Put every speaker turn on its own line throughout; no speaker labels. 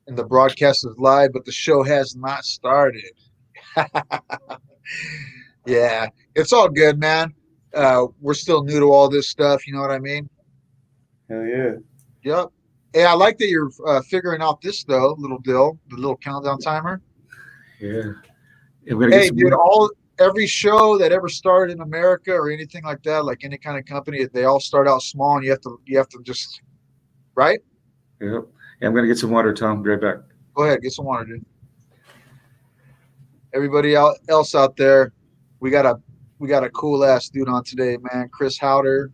And the broadcast is live, but the show has not started. Yeah, it's all good, man. We're still new to all this stuff. You know what I mean?
Hell yeah.
Yep. Hey, I like that you're figuring out this though, little Dill, the little countdown timer.
Yeah. And we're gonna get
Hey,
some
dude,
more.
every show that ever started in America or anything like that, like any kind of company, they all start out small, and you have to just right.
Yep. Yeah, I'm gonna get some water, Tom. Be right back.
Go ahead, get some water, dude. Everybody else out there, we got a we got a cool ass dude on today, man. Chris Haueter.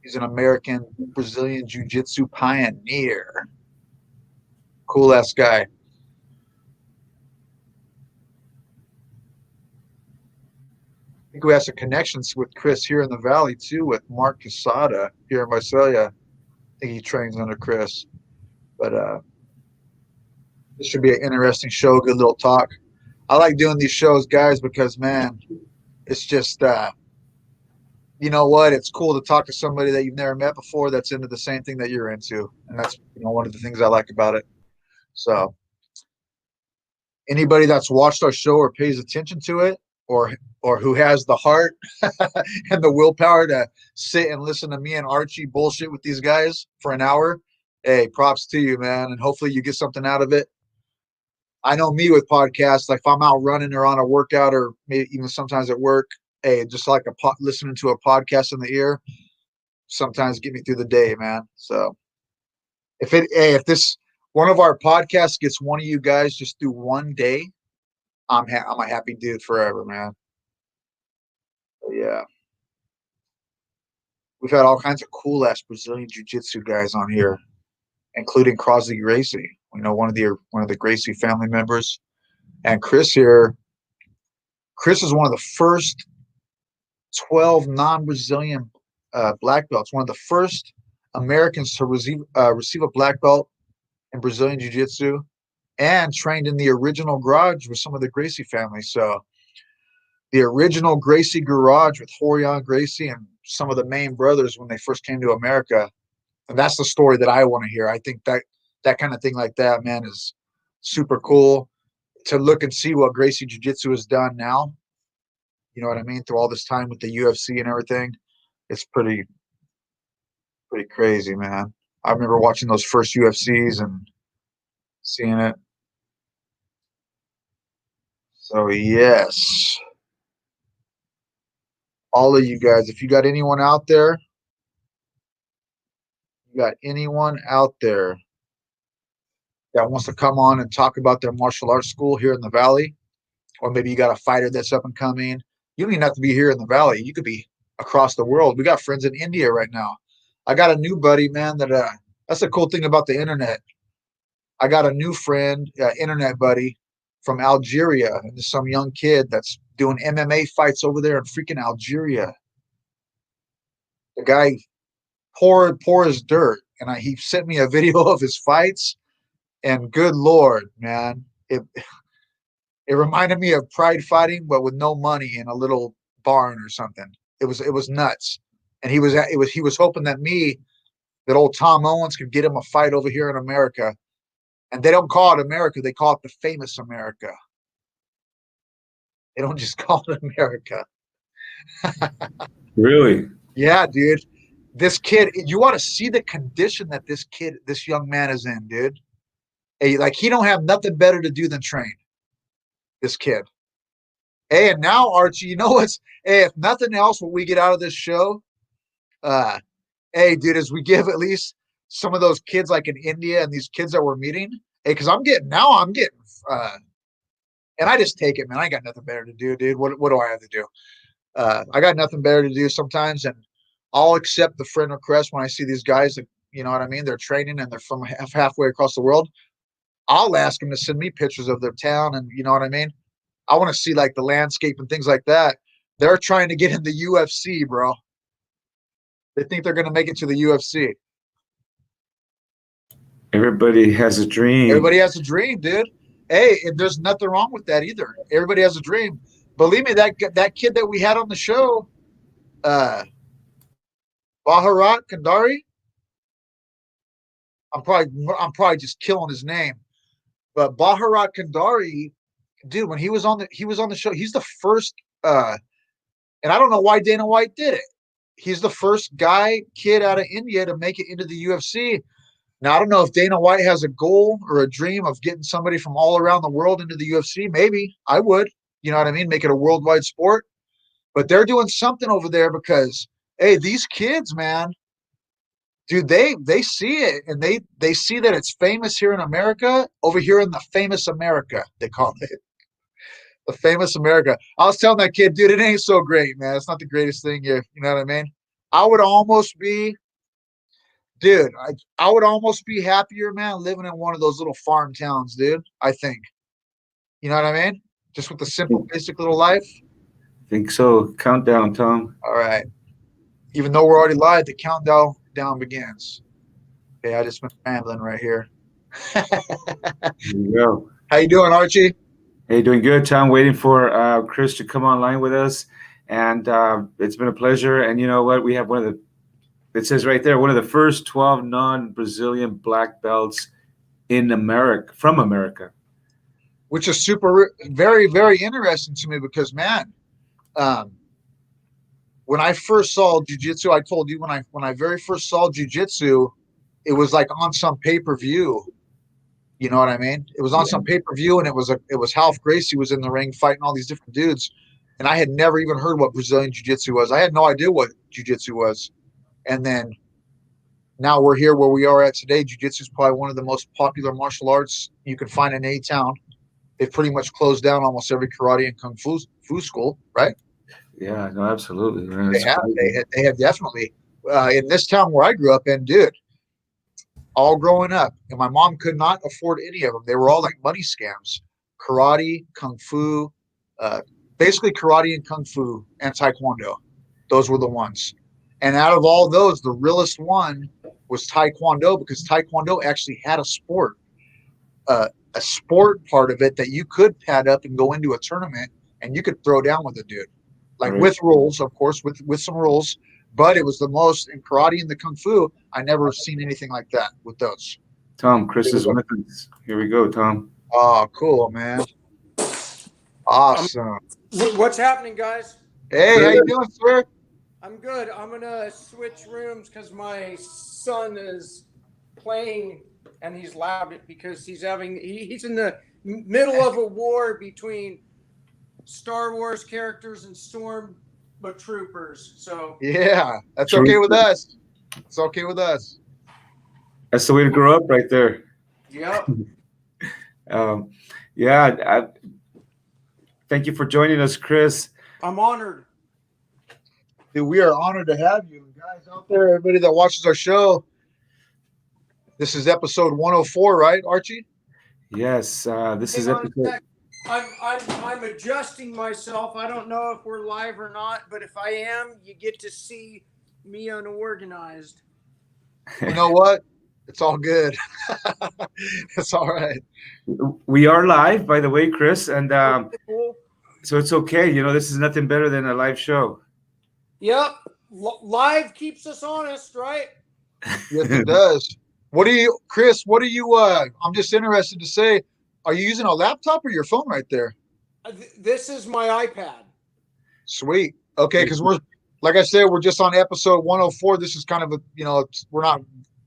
He's an American Brazilian Jiu-Jitsu pioneer. Cool ass guy. I think we have some connections with Chris here in the Valley too, with Mark Casada here in Visalia. I think he trains under Chris. But this should be an interesting show, good little talk. I like doing these shows, guys, because man, it's just you know what? It's cool to talk to somebody that you've never met before that's into the same thing that you're into, and that's one of the things I like about it. So anybody that's watched our show or pays attention to it, or who has the heart and the willpower to sit and listen to me and Archie bullshit with these guys for an hour, hey, props to you, man, and hopefully you get something out of it. I know me with podcasts, like if I'm out running or on a workout or maybe even sometimes at work, hey, just like listening to a podcast in the ear, sometimes get me through the day, man. So if this one of our podcasts gets one of you guys just through one day, I'm a happy dude forever, man. But yeah, we've had all kinds of cool ass Brazilian jiu-jitsu guys on here, including Crosley Gracie. We know one of the Gracie family members, and Chris here. Chris is one of the first 12 non-Brazilian black belts. One of the first Americans to receive a black belt in Brazilian Jiu-Jitsu, and trained in the original garage with some of the Gracie family. So the original Gracie garage with Horion Gracie and some of the main brothers when they first came to America. And that's the story that I want to hear. I think that kind of thing like that, man, is super cool to look and see what Gracie Jiu Jitsu has done now. You know what I mean? Through all this time with the UFC and everything, it's pretty crazy, man. I remember watching those first UFCs and seeing it. So yes, all of you guys, if you got anyone out there, you got anyone out there that wants to come on and talk about their martial arts school here in the Valley, or maybe you got a fighter that's up and coming. You don't even have to be here in the Valley. You could be across the world. We got friends in India right now. I got a new buddy, man. That's the cool thing about the internet. I got a new friend, internet buddy from Algeria, and there's some young kid that's doing MMA fights over there in freaking Algeria. The guy poor as dirt, and he sent me a video of his fights. And good lord, man, it reminded me of pride fighting, but with no money in a little barn or something. It was nuts, and he was hoping that old Tom Owens could get him a fight over here in America. And they don't call it America; they call it the famous America. They don't just call it America.
Really?
Yeah, dude. This kid, you want to see the condition that this young man is in, dude. Hey, like he don't have nothing better to do than train. This kid. Hey, and now Archie, you know what's? Hey, if nothing else, what we get out of this show, uh, hey, dude, as we give at least some of those kids like in India and these kids that we're meeting, hey, because I'm getting, uh, and I just take it, man. I got nothing better to do, dude. What do I have to do? I got nothing better to do sometimes, and I'll accept the friend request when I see these guys that you know what I mean. They're training and they're from halfway across the world. I'll ask them to send me pictures of their town, and you know what I mean. I want to see like the landscape and things like that. They're trying to get in the UFC, bro. They think they're going to make it to the UFC.
Everybody has a dream.
Everybody has a dream, dude. Hey, and there's nothing wrong with that either. Everybody has a dream. Believe me, that kid that we had on the show, uh, Baharat Kandari, I'm probably just killing his name. But Bharat Kandari, dude, when he was on the show, he's the first and I don't know why Dana White did it. He's the first kid out of India to make it into the UFC. Now, I don't know if Dana White has a goal or a dream of getting somebody from all around the world into the UFC. Maybe I would, you know what I mean? Make it a worldwide sport. But they're doing something over there because, hey, these kids, man, dude, they see it and they see that it's famous here in America. Over here in the famous America, they call it the famous America. I was telling that kid, dude, it ain't so great, man. It's not the greatest thing here. You know what I mean? I would almost be, dude. I would almost be happier, man, living in one of those little farm towns, dude. I think. You know what I mean? Just with the simple, basic little life.
Think so. Countdown, Tom.
All right. Even though we're already live, the countdown begins. Okay, I just been rambling right here.
There you go.
How you doing, Archie?
Hey, doing good, Tom. Waiting for Chris to come online with us, and it's been a pleasure. And you know what? We have one of the. It says right there, one of the first 12 non-Brazilian black belts in America, from America.
Which is very, very interesting to me because, man, um, when I first saw jujitsu, I told you when I very first saw jujitsu, it was like on some pay-per-view. You know what I mean? It was on some pay-per-view, and it was Ralph Gracie was in the ring fighting all these different dudes, and I had never even heard what Brazilian Jiu-Jitsu was. I had no idea what Jiu-Jitsu was, and then now we're here where we are at today. Jiu-Jitsu is probably one of the most popular martial arts you can find in any town. They've pretty much closed down almost every karate and kung fu school, right?
Yeah, no, absolutely, man.
They
It's
have.
crazy.
They have definitely. In this town where I grew up in, dude, all growing up, and my mom could not afford any of them. They were all like money scams: karate, kung fu, uh, basically karate and kung fu and taekwondo. Those were the ones. And out of all those, the realest one was taekwondo because taekwondo actually had a sport part of it that you could pad up and go into a tournament and you could throw down with a dude, like
Right.
with rules, of course, with some rules. But it was the most in karate and the kung fu. I never seen anything like that with those.
Tom, Chris is with us. Here we go, Tom.
Oh, cool, man. Awesome.
What's happening, guys?
Hey, how you doing, sir?
I'm good. I'm gonna switch rooms because my son is playing and he's loud because he's in the middle of a war between Star Wars characters and Stormtroopers. So
Yeah, that's okay with us. It's okay with us.
That's the way to grow up, right there.
yep.
Um, yeah, thank you for joining us, Chris.
I'm honored.
Dude, we are honored to have you guys out there. Everybody that watches our show. This is episode 104, right, Archie?
Yes, this is
Hang on a
episode.
sec. I'm adjusting myself. I don't know if we're live or not, but if I am, you get to see me unorganized.
You know what? It's all good. It's all right.
We are live, by the way, Chris, and
Cool.
so it's okay. You know, this is nothing better than a live show.
Yep. Live keeps us honest, right?
Yes, it does. Chris, I'm just interested to say, are you using a laptop or your phone right there?
This is my iPad.
Sweet. Okay, because like I said, we're just on episode 104. This is kind of we're not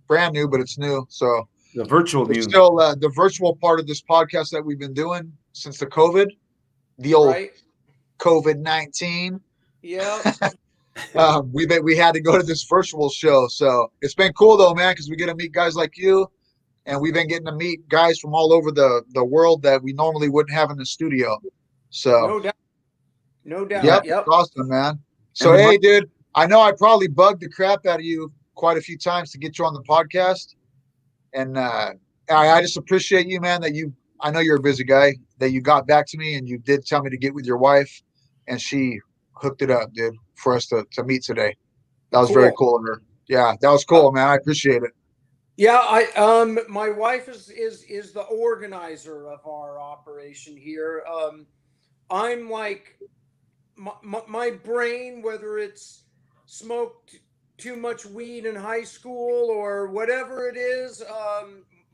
brand new, but it's new. So
The virtual
it's
news.
still the virtual part of this podcast that we've been doing since the old
Right.
COVID-19.
Yep.
We had to go to this virtual show. So it's been cool though, man, because we get to meet guys like you, and we've been getting to meet guys from all over the world that we normally wouldn't have in the studio. So
No doubt. No doubt.
yep,
Yep.
it's awesome, man. So hey, dude, I know I probably bugged the crap out of you quite a few times to get you on the podcast, and I just appreciate you, man. I know you're a busy guy. That you got back to me and you did tell me to get with your wife, and she hooked it up, dude, for us to meet today. That was very cool of her. Yeah, that was cool, man. I appreciate it.
Yeah, my wife is the organizer of our operation here. I'm like my brain, whether it's smoked too much weed in high school or whatever it is.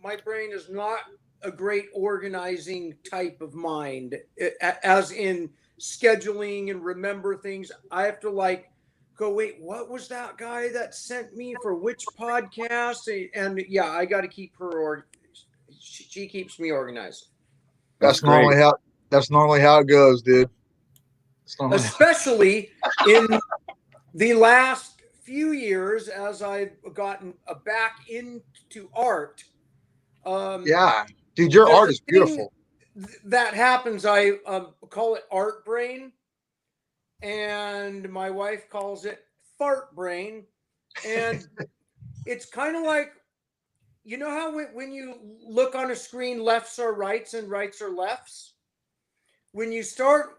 My brain is not a great organizing type of mind, as in scheduling and remember things. I have to like go, wait, what was that guy that sent me for which podcast? And yeah, I got to keep her she keeps me organized.
That's
That's
great.
normally how it goes, dude.
Especially in the last few years as I've gotten back into art.
Yeah, dude, your
There's
art
a
is
thing
beautiful.
that happens. I call it art brain, and my wife calls it fart brain. And it's kind of like, you know how when you look on a screen, lefts are rights and rights are lefts? When you start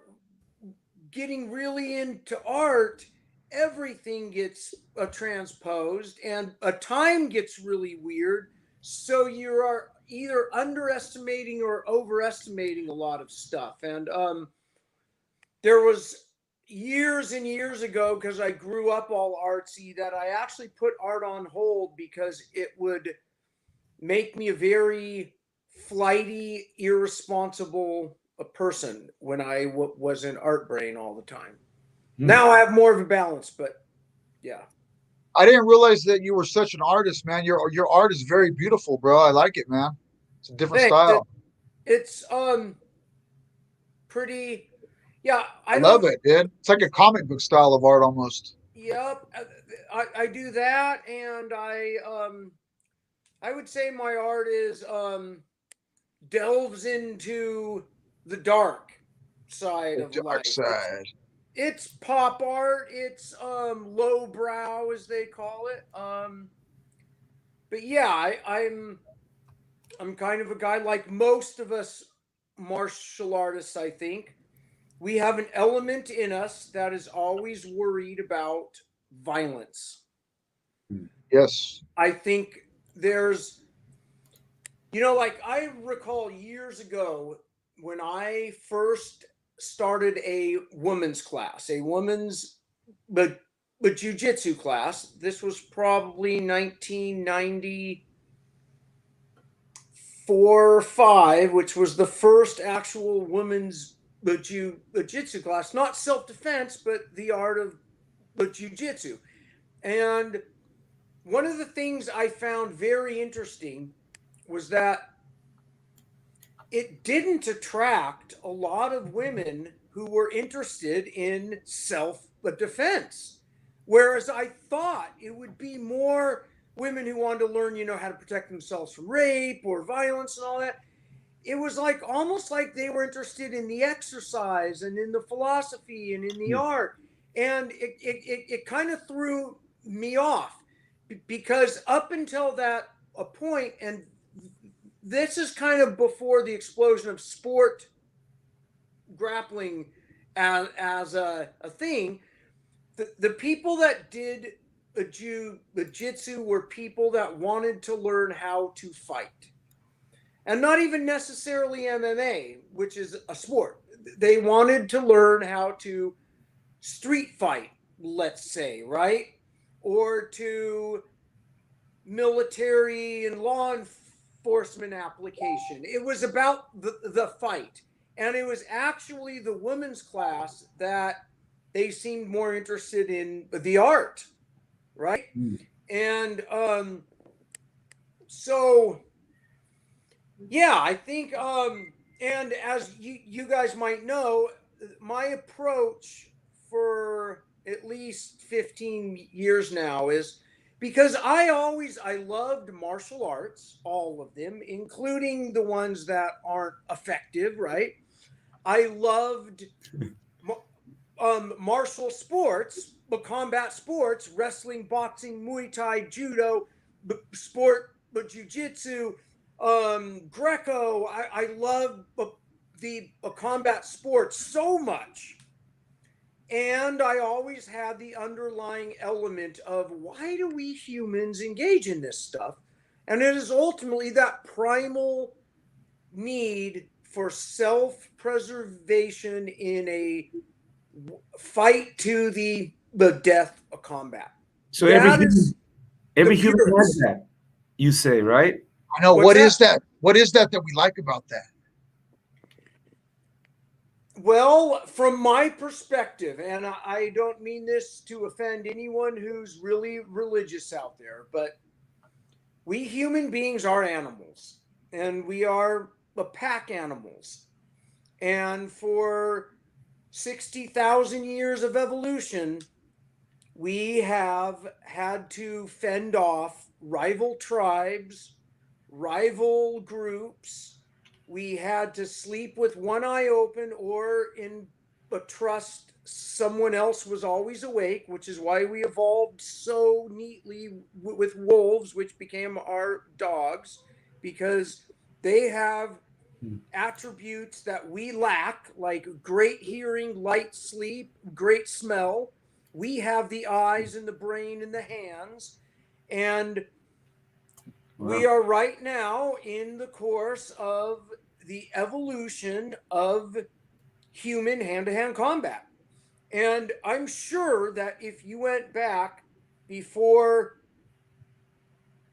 getting really into art, everything gets transposed and a time gets really weird. So you are either underestimating or overestimating a lot of stuff. And there was years and years ago, because I grew up all artsy, that I actually put art on hold because it would make me a very flighty, irresponsible a person when I was in art brain all the time. Now I have more of a balance, but yeah.
I didn't realize that you were such an artist, man. Your art is very beautiful, bro. I like it, man. It's a different
Thanks.
style.
It's pretty. Yeah,
I
I
love
don't.
it, dude. It's like a comic book style of art almost.
Yep, I do that, and I would say my art is delves into the dark side
The
of
dark
life.
side.
It's pop art. It's low brow, as they call it. But yeah, I'm kind of a guy like most of us martial artists, I think. We have an element in us that is always worried about violence.
Yes.
I think there's, like I recall years ago when I first started a women's class, a women's but jiu-jitsu class. This was probably 1994 or 5, which was the first actual women's jiu-jitsu class, not self-defense, but the art of jiu-jitsu. And one of the things I found very interesting was that it didn't attract a lot of women who were interested in self-defense. Whereas I thought it would be more women who wanted to learn, how to protect themselves from rape or violence and all that. It was like almost like they were interested in the exercise and in the philosophy and in the art. And it kind of threw me off because up until that a point, and this is kind of before the explosion of sport grappling as a thing, the people that did jiu-jitsu were people that wanted to learn how to fight. And not even necessarily MMA, which is a sport. They wanted to learn how to street fight, let's say, right? Or to military and law enforcement application. It was about the fight. And it was actually the women's class that they seemed more interested in the art, right? And so yeah, I think and as you guys might know, my approach for at least 15 years now is because I loved martial arts, all of them, including the ones that aren't effective, right? I loved martial sports, but combat sports, wrestling, boxing, Muay Thai, judo, sport, but jiu-jitsu, Greco. I love the combat sports so much. And I always had the underlying element of why do we humans engage in this stuff? And it is ultimately that primal need for self-preservation in a fight to the death of combat.
So
That is
every
the
human has
purest.
that, you say, right?
I know.
What's
What is
that?
that? What is that we like about that?
Well, from my perspective, and I don't mean this to offend anyone who's really religious out there, but we human beings are animals, and we are the pack animals. And for 60,000 years of evolution, we have had to fend off rival tribes, rival groups. We had to sleep with one eye open or in a trust someone else was always awake, which is why we evolved so neatly with wolves, which became our dogs, because they have attributes that we lack, like great hearing, light sleep, great smell. We have the eyes and the brain and the hands. And we
Wow.
are right now in the course of the evolution of human hand to hand combat. And I'm sure that if you went back before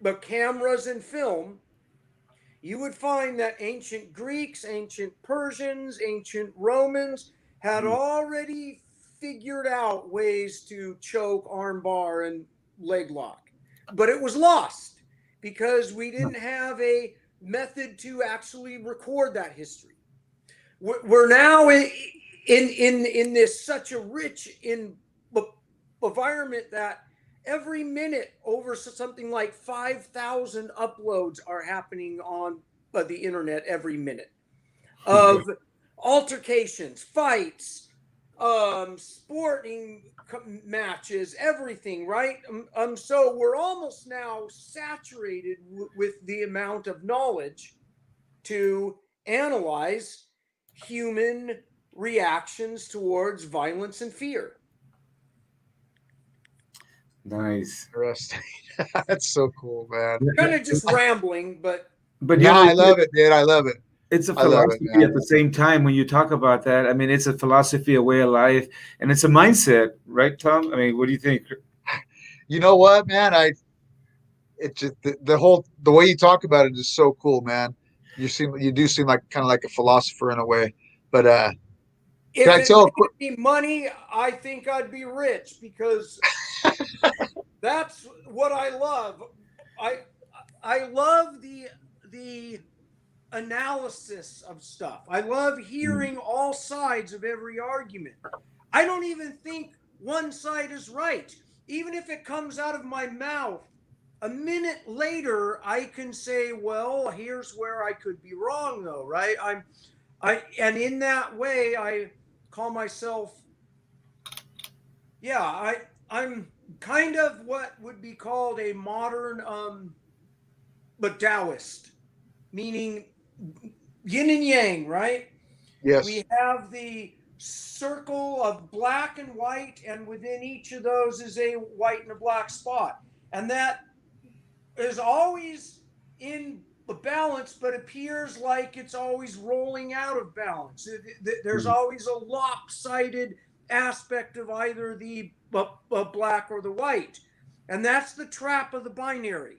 the cameras and film, you would find that ancient Greeks, ancient Persians, ancient Romans had already figured out ways to choke, armbar, and leg lock. But it was lost because we didn't have a method to actually record that history. We're now in this such a rich environment that every minute over something like 5,000 uploads are happening on the internet every minute of altercations, fights, sporting matches, everything, right? So we're almost now saturated with the amount of knowledge to analyze human reactions towards violence and fear.
Nice.
Interesting. That's so cool, man.
Kind of just rambling, but
But
No, I love it, dude. I love it.
it's a
I love it,
philosophy
man.
at the same time when you talk about that. I mean, it's a philosophy, a way of life, and it's a mindset, right, Tom? I mean, what do you think?
You know what, man? It just the way you talk about it is so cool, man. You do seem like kind of like a philosopher in a way. But can
if
I
it
tell?
made me money, I think I'd be rich because that's what I love. I I love the analysis of stuff. I love hearing all sides of every argument. I don't even think one side is right. Even if it comes out of my mouth, a minute later I can say, well, here's where I could be wrong though, right? And in that way I call myself, yeah, I'm kind of what would be called a modern but Taoist, meaning yin and yang, right?
Yes.
We have the circle of black and white, and within each of those is a white and a black spot. And that is always in balance, but appears like it's always rolling out of balance. There's always a lopsided aspect of either the black or the white. And that's the trap of the binary.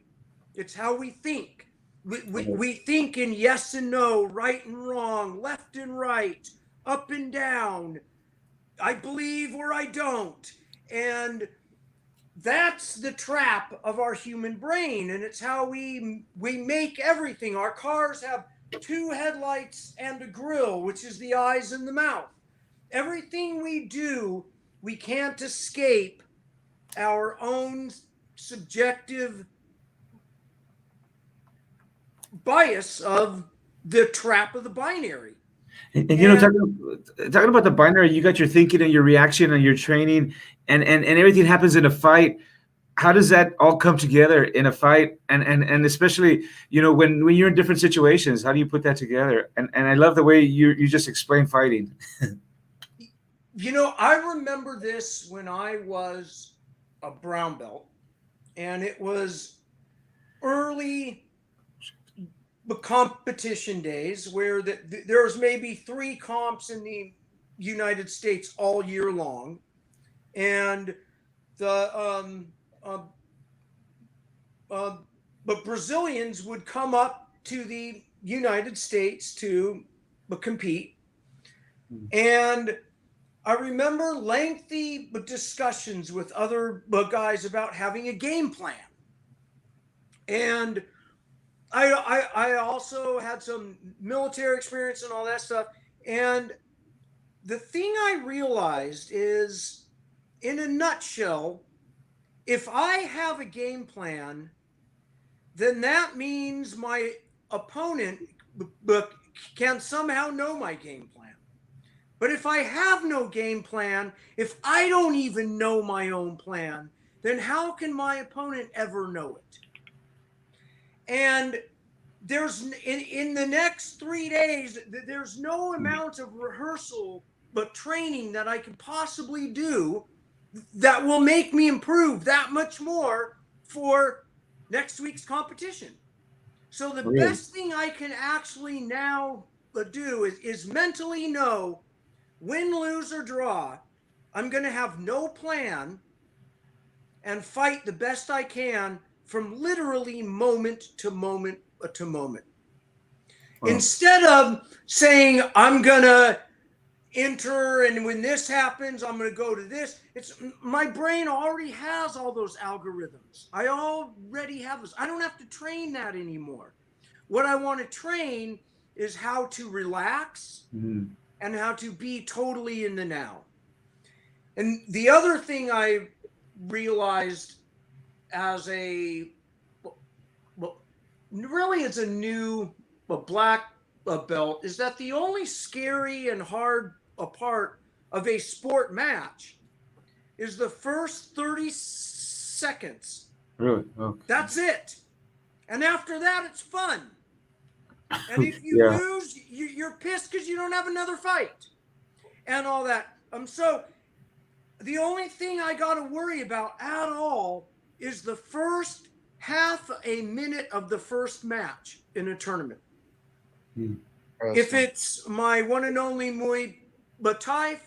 It's how we think. We think in yes and no, right and wrong, left and right, up and down. I believe or I don't. And that's the trap of our human brain, and it's how we make everything. Our cars have two headlights and a grill, which is the eyes and the mouth. Everything we do, we can't escape our own subjective bias of the trap of the binary.
And you know,
And
talking about the binary, you got your thinking and your reaction and your training, and everything happens in a fight. How does that all come together in a fight? And especially, you know, when you're in different situations, how do you put that together? And I love the way you just explain fighting.
you know, I remember this when I was a brown belt, and it was early competition days where there was maybe 3 comps in the United States all year long, and the um, but Brazilians would come up to the United States to compete. And I remember lengthy discussions with other guys about having a game plan. And I also had some military experience and all that stuff. And the thing I realized is, in a nutshell, if I have a game plan, then that means my opponent can somehow know my game plan. But if I have no game plan, if I don't even know my own plan, then how can my opponent ever know it? And there's in the next 3 days, there's no amount of rehearsal but training that I could possibly do that will make me improve that much more for next week's competition. So the best thing I can actually now do is mentally know, win, lose, or draw, I'm going to have no plan and fight the best I can from literally moment to moment to moment. Wow. Instead of saying, I'm going to enter, and when this happens, I'm going to go to this. My brain already has all those algorithms. I already have those. I don't have to train that anymore. What I want to train is how to relax and how to be totally in the now. And the other thing I realized as really it's a new black belt, is that the only scary and hard part of a sport match is the first 30 seconds.
Really? Okay.
That's it. And after that, it's fun. And if you lose, you're pissed because you don't have another fight and all that. So the only thing I got to worry about at all is the first half a minute of the first match in a tournament. If it's my one and only Muay Thai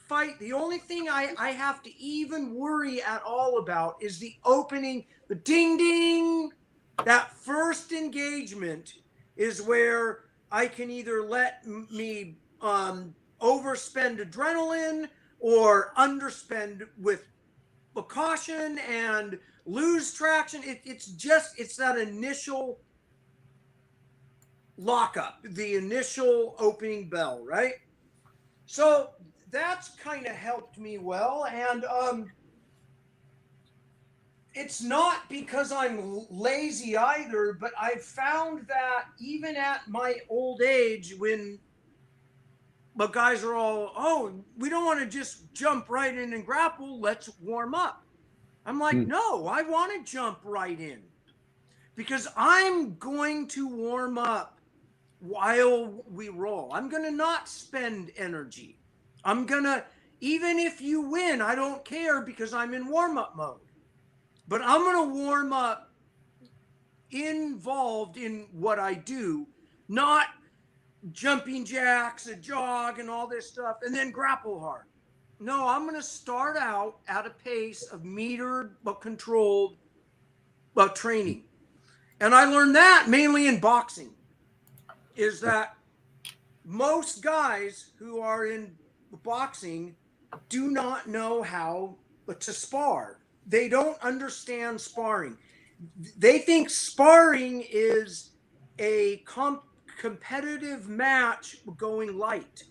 fight, the only thing I have to even worry at all about is the opening, the ding ding. That first engagement is where I can either let me overspend adrenaline or underspend with caution and lose traction. It's that initial lockup, the initial opening bell, right? So that's kind of helped me well. And it's not because I'm lazy either, but I've found that even at my old age, when the guys are all, we don't want to just jump right in and grapple, let's warm up. I'm like, no, I want to jump right in because I'm going to warm up while we roll. I'm going to not spend energy. I'm going to, even if you win, I don't care because I'm in warm-up mode. But I'm going to warm up involved in what I do, not jumping jacks, a jog, and all this stuff, and then grapple hard. No, I'm going to start out at a pace of metered but controlled training. And I learned that mainly in boxing, is that most guys who are in boxing do not know how to spar. They don't understand sparring. They think sparring is a competitive match going light.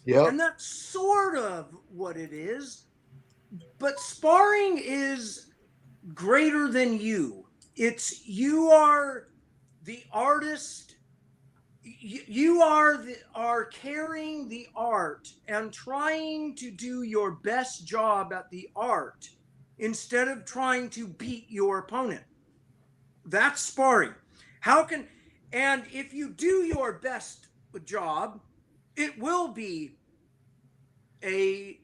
Yep. And that's sort of what it is. But sparring is greater than you. You are the artist. You are carrying the art and trying to do your best job at the art instead of trying to beat your opponent. That's sparring. And if you do your best job, it will be a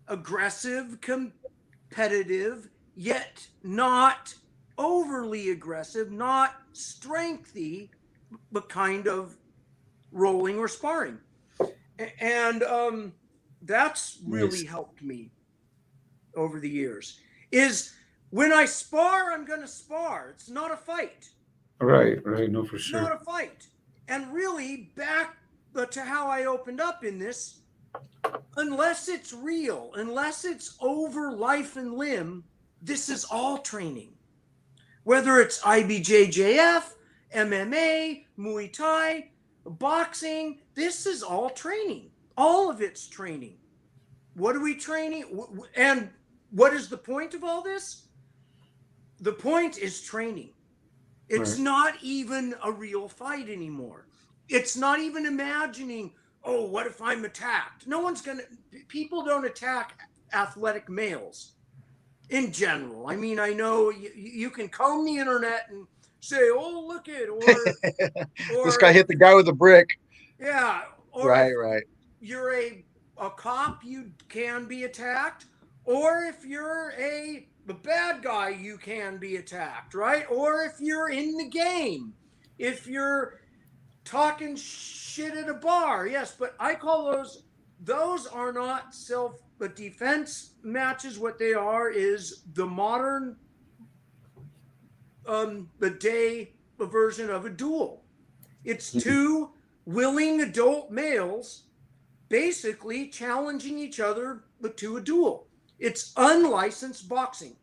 aggressive, competitive, yet not overly aggressive, not strengthy, but kind of rolling or sparring. And that's really helped me over the years, is When I spar, I'm going to spar. It's not a fight.
Right. No, for
It's
sure.
not a fight. And really, back to how I opened up in this, unless it's real, unless it's over life and limb, this is all training. Whether it's IBJJF, MMA, Muay Thai, boxing, this is all training. All of it's training. What are we training? And what is the point of all this? The point is training. It's not even a real fight anymore. It's not even imagining, oh, what if I'm attacked? People don't attack athletic males in general. I mean, I know you can comb the internet and say, oh, look it, or
This guy hit the guy with a brick.
Yeah. Or
Right.
if you're a cop, you can be attacked. Or if you're the bad guy, you can be attacked, right? Or if you're in the game, if you're talking shit at a bar, yes. But I call those are not self-defense matches. What they are is the modern, the day version of a duel. It's two willing adult males basically challenging each other to a duel. It's unlicensed boxing.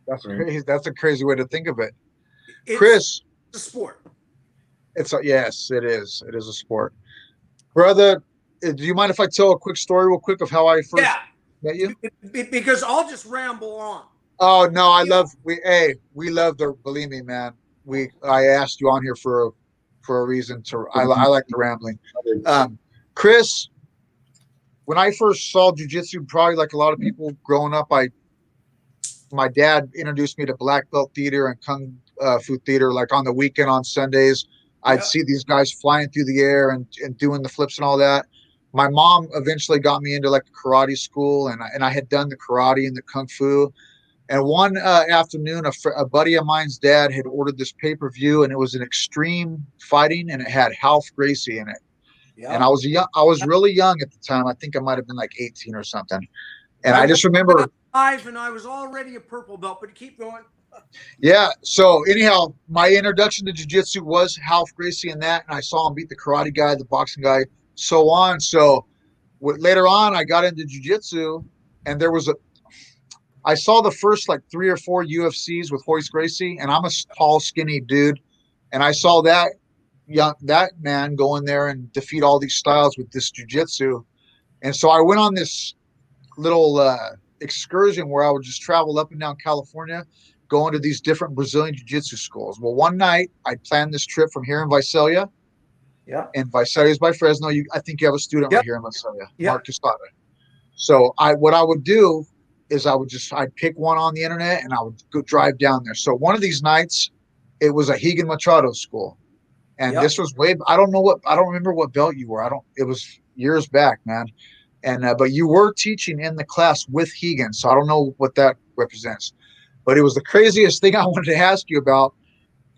That's crazy. That's a crazy way to think of it.
It's
Chris,
a sport.
Yes, it is. It is a sport. Brother, do you mind if I tell a quick story real quick of how I first met you?
Because I'll just ramble on.
Oh no, we love the, believe me, man. I asked you on here for a reason to I like the rambling. Chris, when I first saw jiu-jitsu, probably like a lot of people growing up, my dad introduced me to black belt theater and kung fu theater. Like on the weekend on Sundays, I'd see these guys flying through the air and doing the flips and all that. My mom eventually got me into like a karate school, and I had done the karate and the kung fu. And one afternoon, a buddy of mine's dad had ordered this pay-per-view, and it was an extreme fighting, and it had Ralph Gracie in it. Yeah. And I was really young at the time. I think I might have been like 18 or something. And I just remember
5, and I was already a purple belt, but keep going.
Yeah. So anyhow, my introduction to jiu-jitsu was Ralph Gracie and that, and I saw him beat the karate guy, the boxing guy, so on. So later on, I got into jiu-jitsu, and I saw the first like 3 or 4 UFCs with Royce Gracie, and I'm a tall, skinny dude, and I saw that man go in there and defeat all these styles with this jiu-jitsu. And so I went on this little excursion where I would just travel up and down California, going to these different Brazilian jiu-jitsu schools. Well, one night I planned this trip from here in Visalia. Yeah. And Visalia is by Fresno. I think you have a student right here in Visalia, Mark Casada. So what I would do is I'd pick one on the internet and I would go drive down there. So one of these nights, it was a Higan Machado school. And this was I don't remember what belt you were. It was years back, man. And, but you were teaching in the class with Higan. So I don't know what that represents, but it was the craziest thing I wanted to ask you about.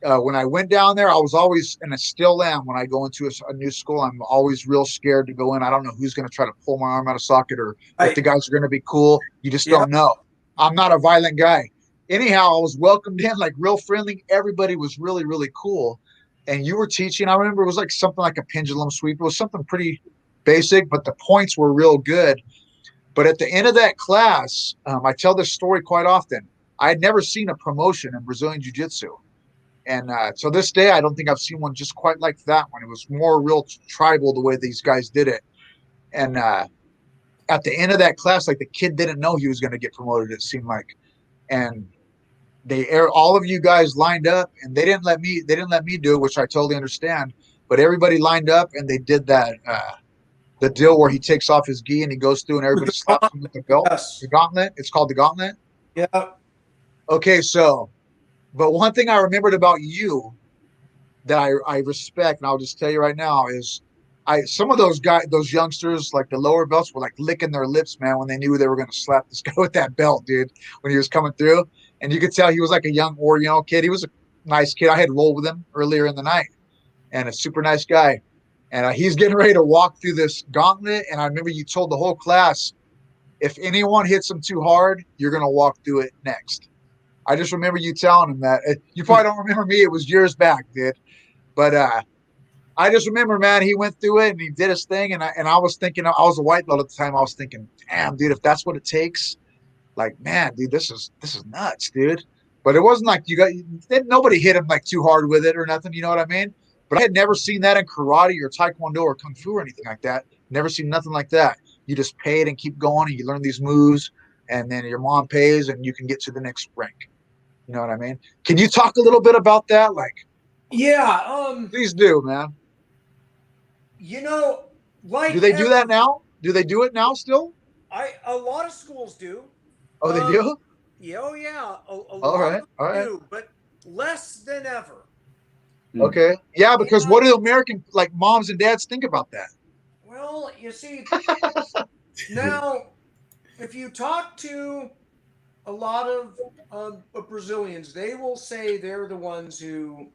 When I went down there, I was always, and I still am, when I go into a new school, I'm always real scared to go in. I don't know who's going to try to pull my arm out of socket or if the guys are going to be cool. You just don't know. I'm not a violent guy. Anyhow, I was welcomed in like real friendly. Everybody was really, really cool. And you were teaching. I remember it was like something like a pendulum sweep. It was something pretty basic, but the points were real good. But at the end of that class, I tell this story quite often. I had never seen a promotion in Brazilian Jiu-Jitsu. And so this day, I don't think I've seen one just quite like that one. It was more real tribal the way these guys did it. And at the end of that class, like the kid didn't know he was going to get promoted, it seemed like. And all of you guys lined up, and they didn't let me do it, which I totally understand. But everybody lined up, and they did that the deal where he takes off his gi and he goes through, and everybody slaps him with the belt. Yes. The gauntlet. It's called the gauntlet.
Yeah.
Okay, so. But one thing I remembered about you that I respect, and I'll just tell you right now, is some of those youngsters, like the lower belts, were like licking their lips, man, when they knew they were going to slap this guy with that belt, dude, when he was coming through. And you could tell he was like a young Oriental kid. He was a nice kid. I had rolled with him earlier in the night, and a super nice guy. And he's getting ready to walk through this gauntlet. And I remember you told the whole class, if anyone hits him too hard, you're gonna walk through it next. I just remember you telling him that. You probably don't remember me. It was years back, dude. But I just remember, man, he went through it and he did his thing, and I was thinking, I was a white belt at the time. I was thinking, damn, dude, if that's what it takes, like, man, dude, this is nuts, dude. But it wasn't like nobody hit him like too hard with it or nothing. You know what I mean? But I had never seen that in karate or taekwondo or kung fu or anything like that. Never seen nothing like that. You just pay it and keep going, and you learn these moves, and then your mom pays, and you can get to the next rank. You know what I mean? Can you talk a little bit about that? Like,
Yeah.
please do, man.
Like
Do they do that
everything,
now? Do they do it now still?
a lot of schools do.
Oh, they do?
Yeah, oh yeah, a
All
lot of
right.
them
All right.
do, but less than ever.
Okay. Yeah, because what
And
do American like moms and dads think about that?
well, you see, now if you talk to a lot of Brazilians, they will say they're the ones who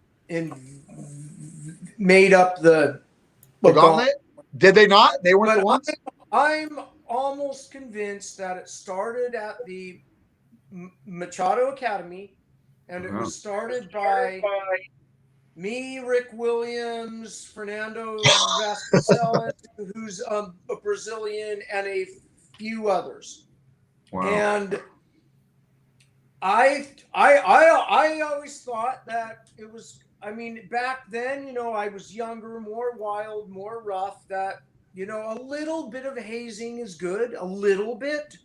made up
The
the gauntlet.
gauntlet? Did they not? They weren't the
But
ones?
I'm almost convinced that it started at the Machado Academy, and it was started by me, Rick Williams, Fernando Vasconcelos, who's a Brazilian, and a few others.
Wow.
And I always thought that it was. I mean, back then, I was younger, more wild, more rough. That a little bit of hazing is good, a little bit.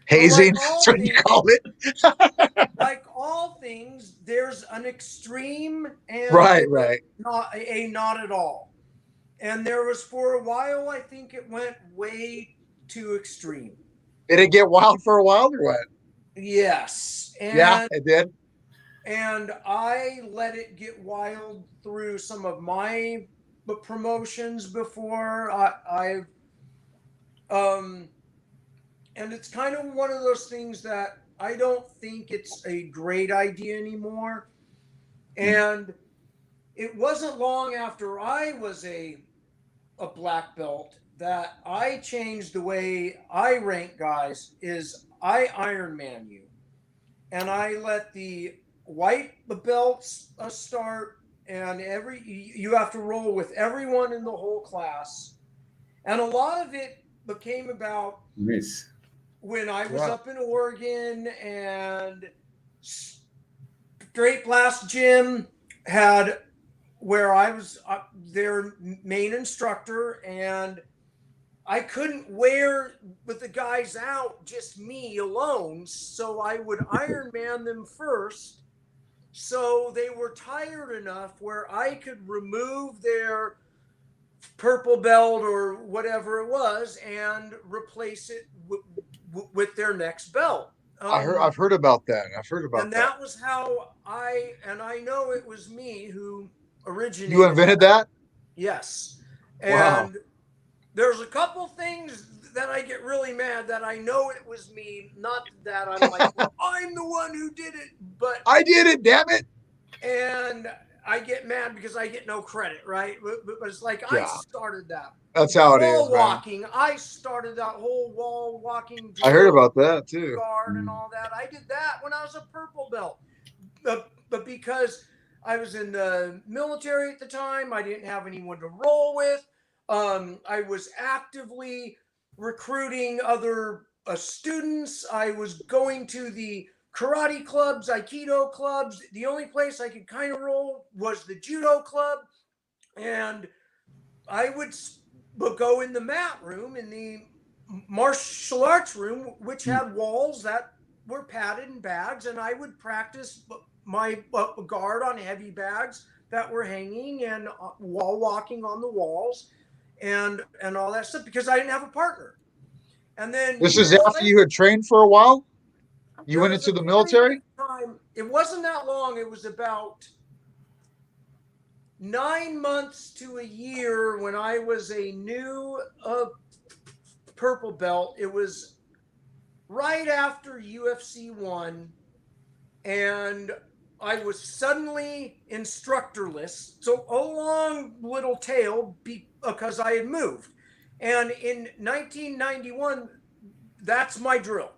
But
Hazing. That's what you call it.
like all things, there's an extreme and
Right,
there's
right.
not at all. And there was, for a while, I think it went way too extreme.
Did it get wild for a while or what?
Yes.
Yeah, it did.
And I let it get wild through some of my promotions before and it's kind of one of those things that I don't think it's a great idea anymore. And it wasn't long after I was a black belt that I changed the way I rank guys. Is I Ironman you, and I let the white belts start, and you have to roll with everyone in the whole class, and a lot of it became about
Nice.
when I was up in Oregon, and Straight Blast Gym had where I was their main instructor, and I couldn't wear with the guys out, just me alone. So I would Ironman them first. So they were tired enough where I could remove their purple belt or whatever it was and replace it with their next belt.
I've heard about that. I've heard about
and that was how I know it was me who originated.
You invented that?
Yes.
Wow.
And there's a couple things that I get really mad that I know it was me, not that I'm like, well, I'm the one who did it, but
I did it, damn it.
And I get mad because I get no credit, right? But it's like, I started that.
That's how it
wall
is,
walking.
man.
I started that whole wall walking.
I heard about that too.
Guard and all that. I did that when I was a purple belt. But because I was in the military at the time, I didn't have anyone to roll with. I was actively recruiting other students. I was going to the karate clubs, Aikido clubs. The only place I could kind of roll was the judo club. And I would go in the mat room, in the martial arts room, which had walls that were padded in bags. And I would practice my guard on heavy bags that were hanging and wall walking on the walls and all that stuff because I didn't have a partner. And then
this is after you had trained for a while? You went into the military?
It wasn't that long. It was about 9 months to a year when I was a new purple belt. It was right after UFC 1, and I was suddenly instructorless. So a long little tail because I had moved. And in 1991, that's my drill.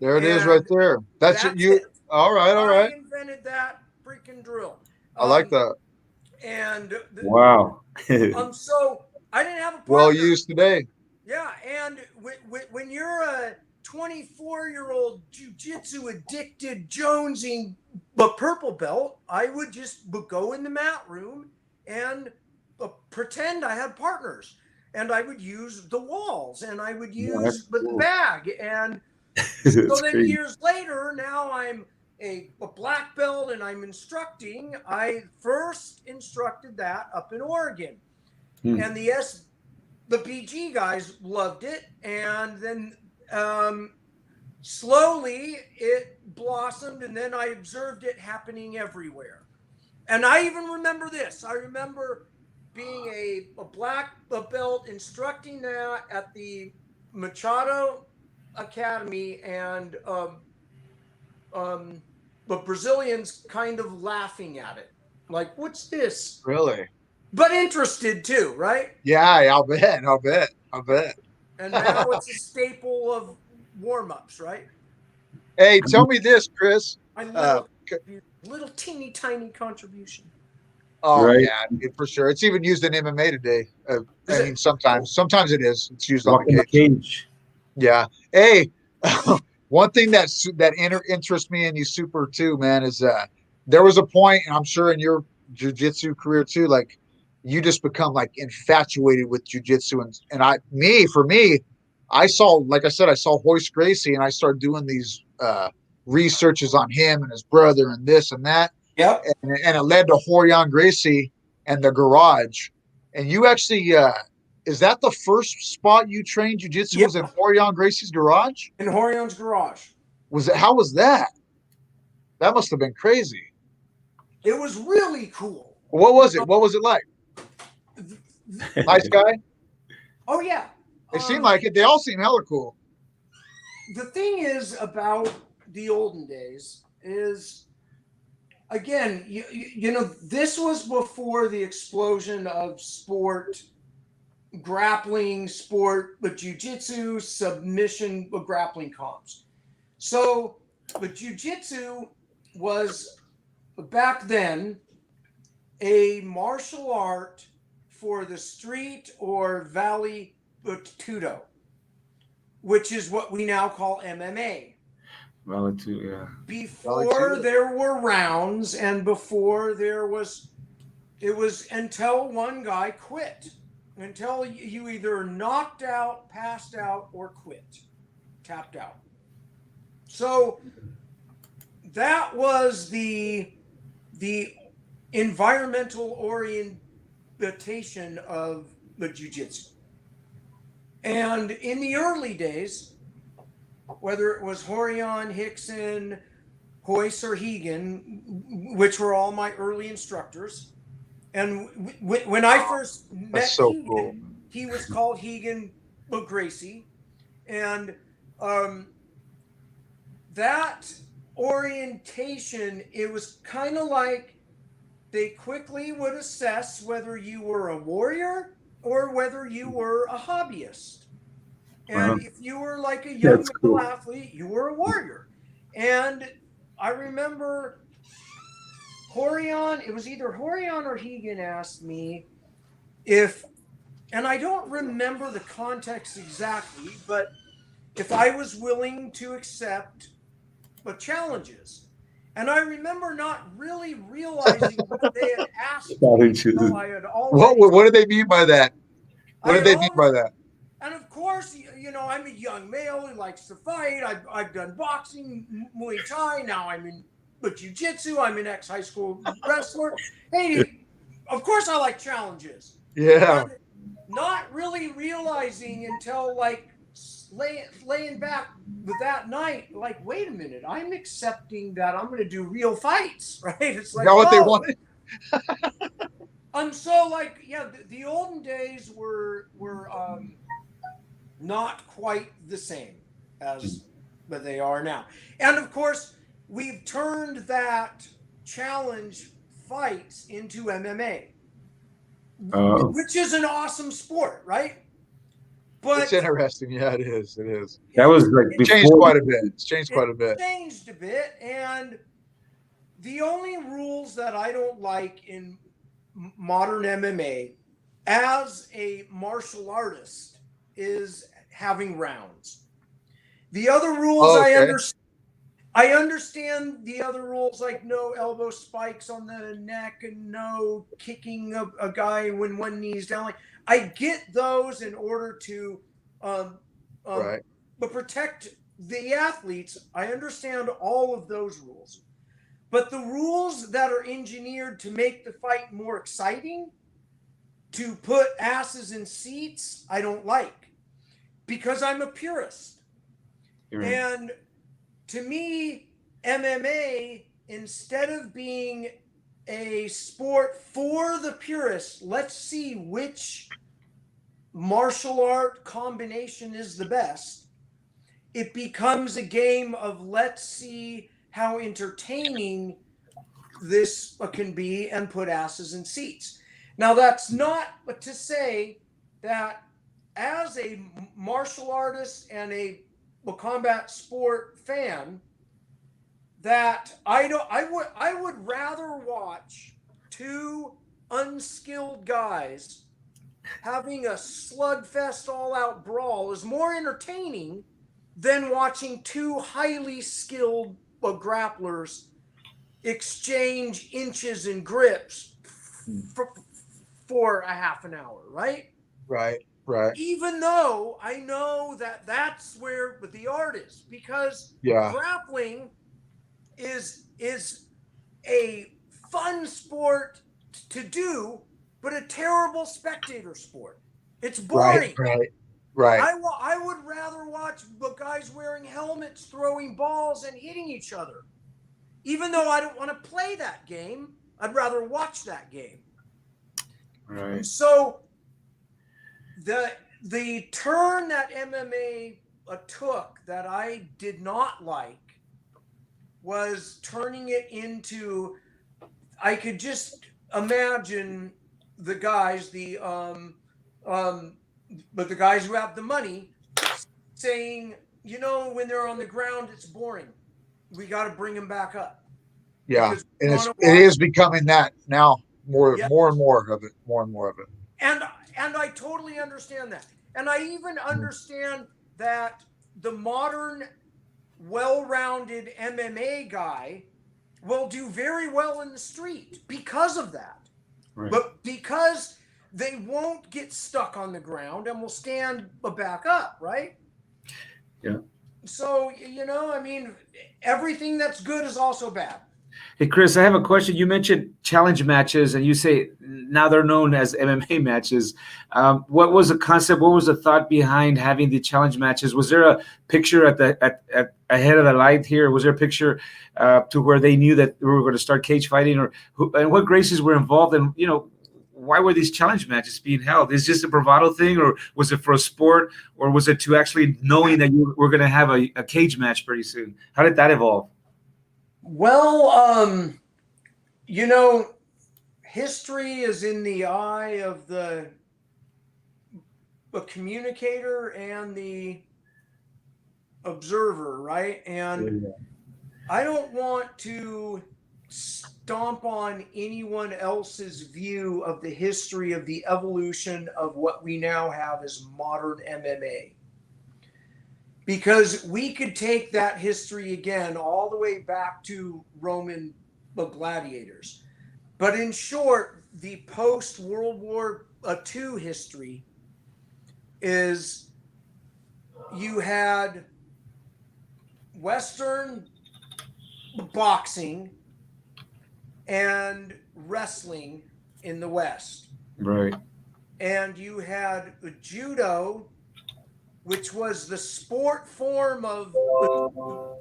There it is right there. That's you.
It.
All right. All
I
right.
invented that freaking drill.
I like that.
And
wow.
so I didn't have a partner.
Well used today.
Yeah, and when you're a 24-year-old jiu-jitsu addicted jonesing but purple belt, I would just go in the mat room and pretend I had partners, and I would use the walls, and I would use the bag, and so then
crazy.
years later, now I'm a black belt and I'm instructing. I first instructed that up in Oregon, and the PG guys loved it, and then slowly it blossomed, and then I observed it happening everywhere. And I even remember this. I remember being a black belt instructing that at the Machado Academy, and the Brazilians kind of laughing at it, like, "What's this?"
Really?
But interested too, right?
Yeah, I'll bet.
And now it's a staple of warm-ups, right?
Hey, tell me this, Chris.
My little teeny tiny contribution.
Oh
Right.
yeah, for sure. It's even used in MMA today. I mean, sometimes it is. It's used on
Walking
the
the
cage.
cage.
Yeah. Hey, one thing that interests me and you super too, man, is there was a point, and I'm sure in your jujitsu career too, like you just become like infatuated with jujitsu, and for me, I saw, like I said, I saw Hoist Gracie, and I started doing these researches on him and his brother and this and that.
Yep.
And it led to Horion Gracie and the garage. And you actually, is that the first spot you trained jiu-jitsu?
Yep.
Was in Horion Gracie's garage?
In Horion's garage.
How was that? That must have been crazy.
It was really cool.
What was it? What was it like? Nice guy?
Oh, yeah.
They seem like it. They all seem hella cool.
The thing is about the olden days is, again, you know, this was before the explosion of sport, grappling sport, but jiu-jitsu, submission, grappling comps. So, but jiu-jitsu was back then a martial art for the street or valley tudo, which is what we now call MMA.
Valley too, yeah.
Before there were rounds, and before there was, it was until one guy quit, until you either knocked out, passed out, or quit, tapped out. So that was the environmental orientation of the jiu-jitsu. And in the early days, whether it was Horion, Hickson, Hoist, or Hegan, which were all my early instructors, and when I first met Hegan, cool. He was called Hegan Gracie, and that orientation, it was kind of like they quickly would assess whether you were a warrior or whether you were a hobbyist. And if you were like a young male athlete, you were a warrior. And I remember Horion, it was either Horion or Hegan asked me if, and I don't remember the context exactly, but if I was willing to accept the challenges. And I remember not really realizing what they had asked me. So I had already,
what did they mean by that? What did they mean by that?
And of course, you know, I'm a young male who likes to fight. I've done boxing, Muay Thai. Now I'm in jiu-jitsu. I'm an ex-high school wrestler. Hey, of course I like challenges.
Yeah.
And not really realizing until like laying back with that night, like, wait a minute, I'm accepting that I'm going to do real fights, right? It's like,
what they wanted.
And so, like, yeah, the olden days were not quite the same as but they are now. And of course, we've turned that challenge fights into MMA, which is an awesome sport, right? But
It's interesting. Yeah, it is. It is.
That was like
It changed
before.
quite a bit. It's changed quite a
it
bit.
changed a bit, and the only rules that I don't like in modern MMA as a martial artist is having rounds. The other rules
Oh, okay.
I understand the other rules, like no elbow spikes on the neck and no kicking a guy when one knee's down. Like, I get those in order to
Right.
but protect the athletes. I understand all of those rules. But the rules that are engineered to make the fight more exciting, to put asses in seats, I don't like, because I'm a purist.
Right.
And to me, MMA, instead of being a sport for the purists, let's see which martial art combination is the best. It becomes a game of let's see how entertaining this can be and put asses in seats. Now, that's not to say that as a martial artist and a combat sport fan, that I would rather watch two unskilled guys having a slugfest all out brawl is more entertaining than watching two highly skilled grapplers exchange inches and grips for a half an hour, right?
Right. Right.
Even though I know that that's where the art is, because
Yeah.
grappling is a fun sport to do, but a terrible spectator sport. It's boring.
Right. Right.
I would rather watch the guys wearing helmets throwing balls and hitting each other. Even though I don't want to play that game, I'd rather watch that game.
Right.
So the turn that MMA took that I did not like was turning it into, I could just imagine the guys, but the guys who have the money saying, you know, when they're on the ground, it's boring. We got to bring them back up.
Yeah.
Because
And it is becoming that now more and more of it. More and more of it.
And I totally understand that. And I even understand that the modern, well-rounded MMA guy will do very well in the street because of that.
Right.
But because they won't get stuck on the ground and will stand back up, right?
Yeah.
So, you know, I mean, everything that's good is also bad.
Hey, Chris, I have a question. You mentioned challenge matches, and you say now they're known as MMA matches. What was the concept? What was the thought behind having the challenge matches? Was there a picture at ahead of the light here? Was there a picture to where they knew that we were going to start cage fighting, or and what Gracies were involved? And you know, why were these challenge matches being held? Is this a bravado thing, or was it for a sport, or was it to actually knowing that you were going to have a cage match pretty soon? How did that evolve?
Well, you know, history is in the eye of the communicator and the observer, right? And I don't want to stomp on anyone else's view of the history of the evolution of what we now have as modern MMA. Because we could take that history again all the way back to Roman gladiators. But in short, the post-World War II history is you had Western boxing and wrestling in the West.
Right.
And you had judo, which was the sport form of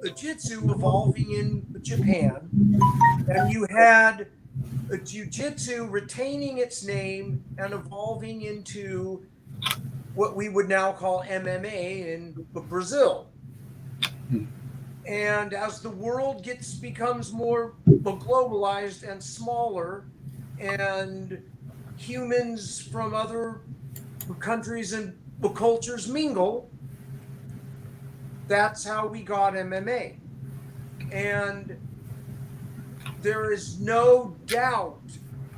jiu-jitsu evolving in Japan. And you had jiu-jitsu retaining its name and evolving into what we would now call MMA in Brazil. And as the world becomes more globalized and smaller, and humans from other countries and the cultures mingle, that's how we got MMA. And there is no doubt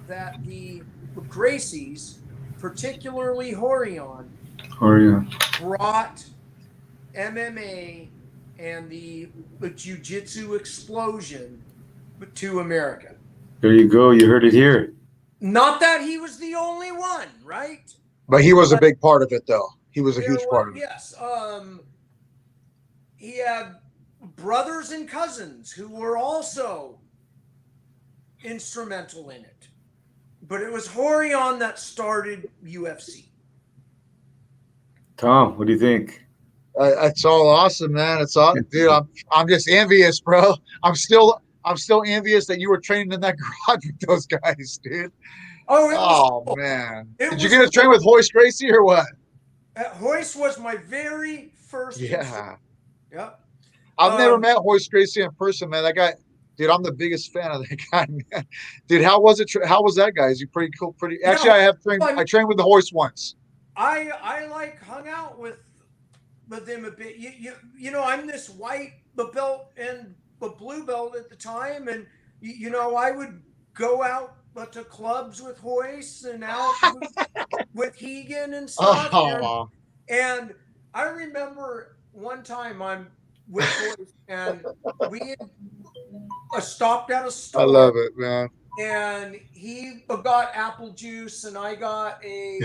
that the Gracies, particularly Horion, brought MMA and the Jiu-Jitsu explosion to America.
There you go. You heard it here.
Not that he was the only one, right?
But he was a big part of it, though. He was a huge part of it.
Yes. He had brothers and cousins who were also instrumental in it. But it was Horion that started UFC.
Tom, what do you think?
It's all awesome, man. It's all, dude. I'm just envious, bro. I'm still envious that you were training in that garage with those guys, dude.
Oh,
cool. Man. Did you get to train with Hoist Gracie or what?
Hoist was my very first.
Yeah.
Yep.
I've never met Hoist Gracie in person, man. That guy, dude, I'm the biggest fan of that guy, man. Dude, how was it? How was that guy? Is he pretty cool? Actually, I trained with the Hoist once.
I like hung out with them a bit. You know, I'm this white belt and a blue belt at the time, and you know, I would go out to clubs with Hoist and out with Hegan and stuff.
Oh.
And I remember one time I'm with Hoist and we stopped at a store.
I love it, man.
And he got apple juice, and I got a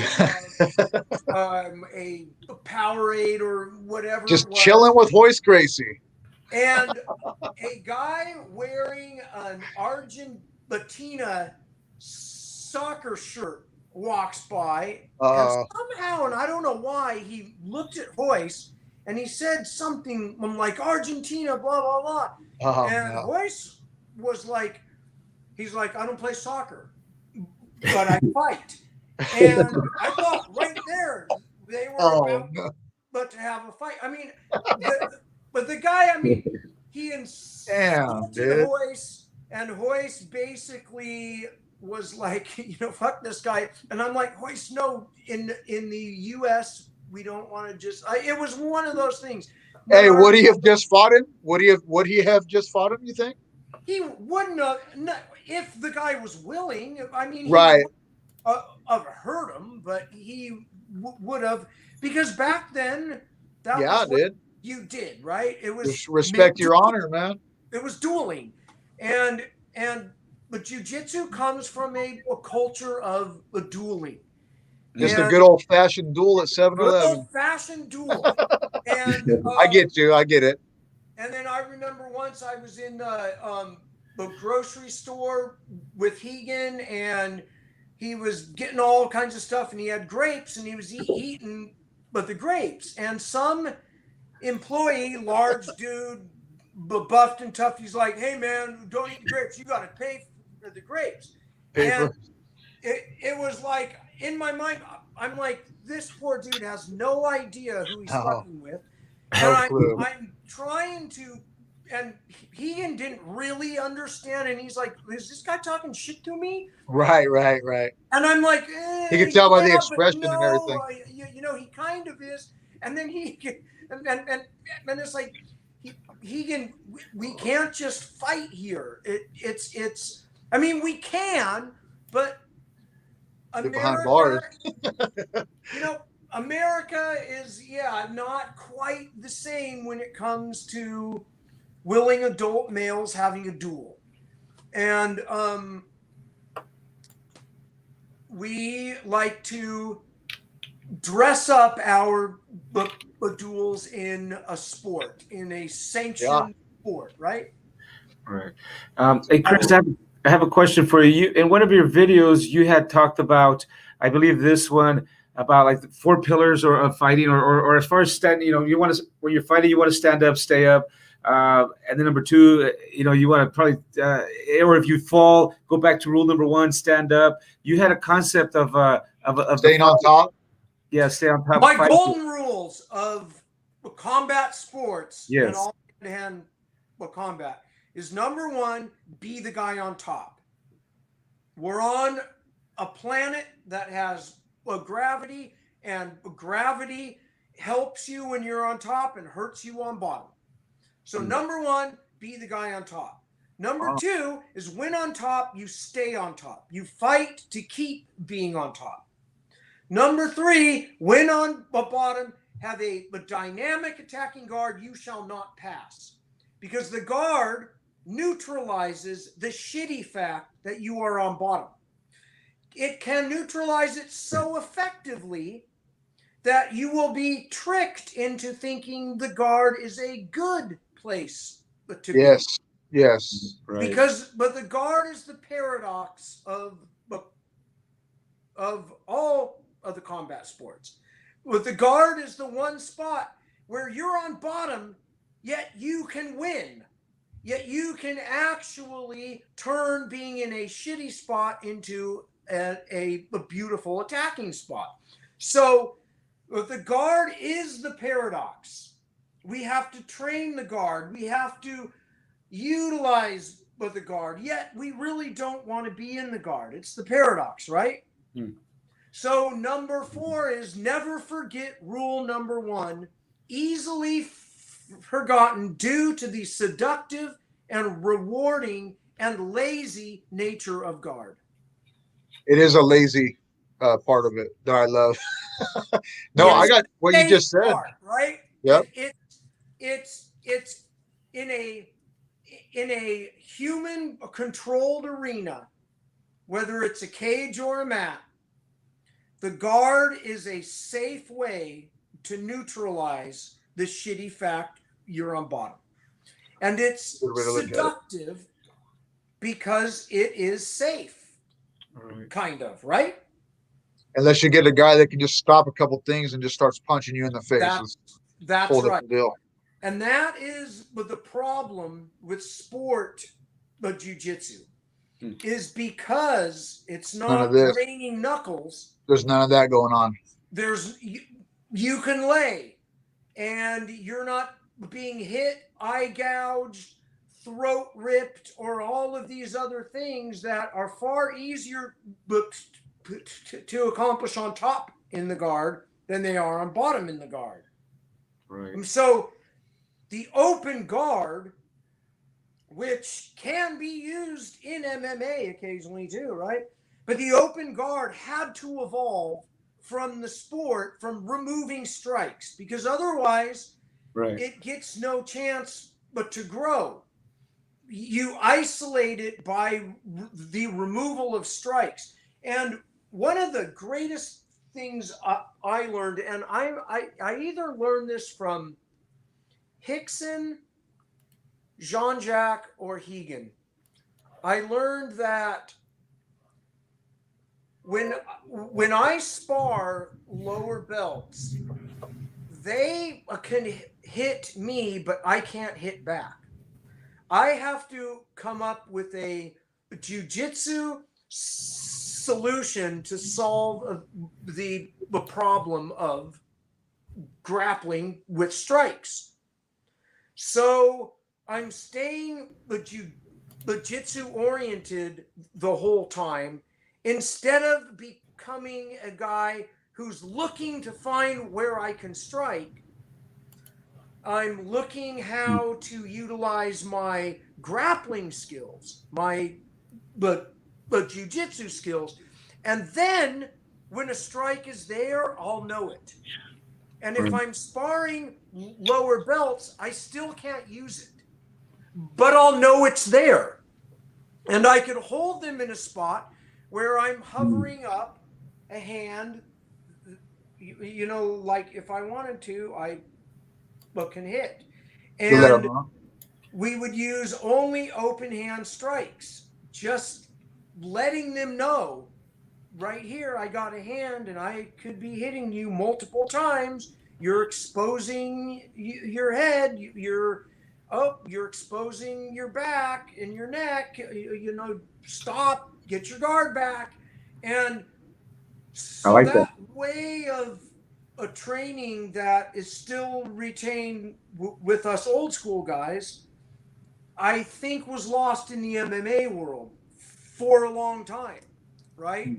Powerade or whatever.
Just chilling with Hoist Gracie.
And a guy wearing an Argentina soccer shirt walks by, and somehow, and I don't know why, he looked at Hoist and he said something. I'm like, Argentina, blah blah blah, and no. Hoist was like, he's like, I don't play soccer, but I fight. And I thought right there they were about to have a fight. I mean, but the guy, I mean, he insulted Hoist, and Hoist basically was like, you know, fuck this guy. And I'm like, Hoist, no, in the U.S. we don't want to just. It was one of those things.
Hey, would he have just fought him? Would he have just fought him? You think?
He wouldn't have, if the guy was willing. I mean,
right.
He would have hurt him, but he would have, because back then, that was what you did, right? It was
just respect your honor, man.
It was dueling, but jiu-jitsu comes from a culture of dueling.
Just a good old-fashioned duel at 7-Eleven.
Good old-fashioned duel. And
I get you. I get it.
And then I remember once I was in the grocery store with Hegan, and he was getting all kinds of stuff, and he had grapes, and he was eating the grapes. And some employee, large dude, buffed and tough, he's like, hey, man, don't eat the grapes. You got to pay for the grapes. And it was like, in my mind, I'm like, this poor dude has no idea who he's fucking with. And I'm trying to, and Hegan didn't really understand, and he's like, is this guy talking shit to me?
Right.
And I'm like,
he can tell by the expression and everything.
You know, he kind of is. And then and it's like, Hegan, we can't just fight here. It's I mean, we can, but America,
behind bars.
You know, America is, not quite the same when it comes to willing adult males having a duel. And we like to dress up our duels in a sport, in a sanctioned sport, right?
Right. Hey, Chris, I have a question for you. In one of your videos, you had talked about, I believe this one, about like the 4 pillars of fighting, or as far as standing, you know, you want to, when you're fighting, you want to stand up, stay up. And then number 2, you know, you want to probably, or if you fall, go back to rule number 1, stand up. You had a concept of
staying on top.
Yeah, stay on top.
My golden rules of combat sports and all hand-to-hand combat is, number 1, be the guy on top. We're on a planet that has gravity, and gravity helps you when you're on top and hurts you on bottom. So number one, be the guy on top. Number two is when on top, you stay on top. You fight to keep being on top. Number three, when on the bottom, have a dynamic attacking guard you shall not pass. Because the guard neutralizes the shitty fact that you are on bottom. It can neutralize it so effectively that you will be tricked into thinking the guard is a good place to be.
Yes.
Right.
But the guard is the paradox of all of the combat sports. But the guard is the one spot where you're on bottom, yet you can win. Yet you can actually turn being in a shitty spot into a beautiful attacking spot. So the guard is the paradox. We have to train the guard. We have to utilize the guard. Yet we really don't want to be in the guard. It's the paradox, right? So number four is never forget rule number one, easily forgotten due to the seductive and rewarding and lazy nature of guard.
It is a lazy part of it that I love. No, I got what you just said.
Part, right?
Yep.
It's in a human controlled arena, whether it's a cage or a mat. The guard is a safe way to neutralize the shitty fact you're on bottom. And it's seductive because it is safe, kind of, right?
Unless you get a guy that can just stop a couple things and just starts punching you in the face.
That's right. Deal. And that is the problem with sport, but jiu-jitsu, is because it's not raining knuckles.
There's none of that going on.
You can lay, and you're not being hit, eye gouged, throat ripped, or all of these other things that are far easier to accomplish on top in the guard than they are on bottom in the guard.
Right.
And so the open guard, which can be used in MMA occasionally too, right? But the open guard had to evolve from the sport, from removing strikes, because otherwise it gets no chance but to grow. You isolate it by the removal of strikes. And one of the greatest things I learned, and I either learned this from Hickson, Jean-Jacques, or Hegan. I learned that when I spar lower belts, they can hit me, but I can't hit back. I have to come up with a jiu-jitsu solution to solve the problem of grappling with strikes. So I'm staying jiu-jitsu oriented the whole time, instead of becoming a guy who's looking to find where I can strike. I'm looking how to utilize my grappling skills, my jiu-jitsu skills. And then when a strike is there, I'll know it. And if I'm sparring lower belts, I still can't use it. But I'll know it's there. And I can hold them in a spot where I'm hovering up a hand, like if I wanted to, I can hit. And we would use only open hand strikes, just letting them know, right here, I got a hand and I could be hitting you multiple times. You're exposing your head. You're exposing your back and your neck. Stop, get your guard back. And so that way of a training that is still retained with us old school guys, I think was lost in the MMA world for a long time, right?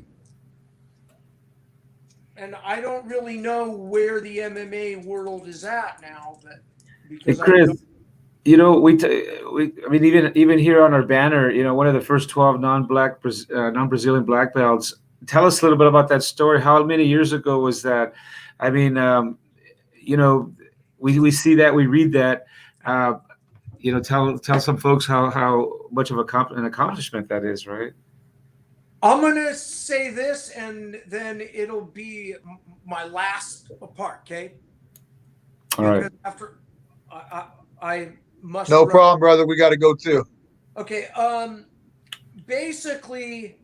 and I don't really know where the MMA world is at now, but
Hey,
because I
Chris,
don't.
I mean, even here on our banner, one of the first 12 non-Brazilian black belts. Tell us a little bit about that story. How many years ago was that? I mean, you know, we see that, we read that. Uh, tell some folks how much of an accomplishment that is, right?
I'm gonna say this, and then it'll be my last part, okay?
All right.
Because after I must
No
run.
problem, brother. We got to go too.
Okay. Basically,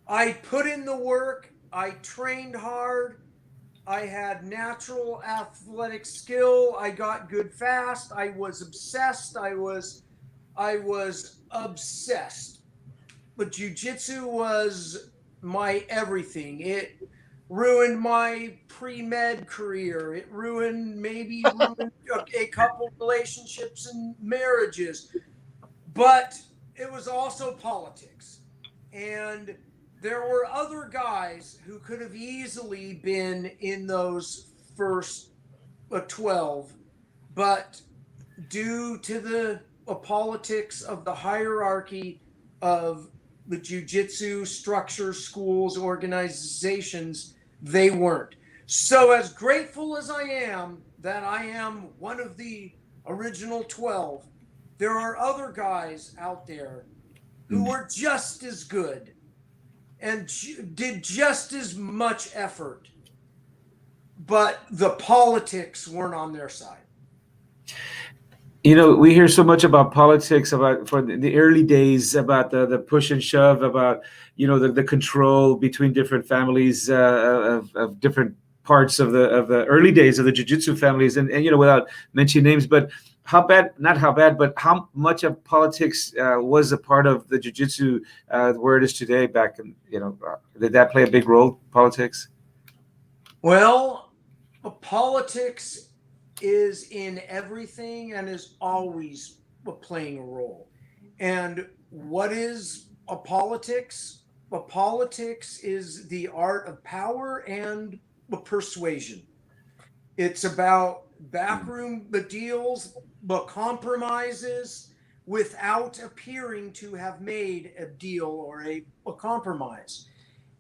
I put in the work. I trained hard. I had natural athletic skill. I got good fast. I was obsessed. I was obsessed. But jiu-jitsu was my everything. It ruined my pre-med career. It maybe ruined a couple relationships and marriages. But it was also politics. And there were other guys who could have easily been in those first 12, but due to the politics of the hierarchy of the jiu-jitsu structures, schools, organizations, they weren't. So as grateful as I am that I am one of the original 12, there are other guys out there who were just as good and did just as much effort, but the politics weren't on their side.
We hear so much about politics, about for the early days, about the push and shove, about the control between different families of different parts of the early days of the jiu-jitsu families, and without mentioning names, but not how bad, but how much of politics was a part of the jiu-jitsu where it is today back in, did that play a big role, politics?
Well, politics is in everything and is always playing a role. And what is a politics? A politics is the art of power and persuasion. It's about backroom deals, but compromises without appearing to have made a deal or a compromise.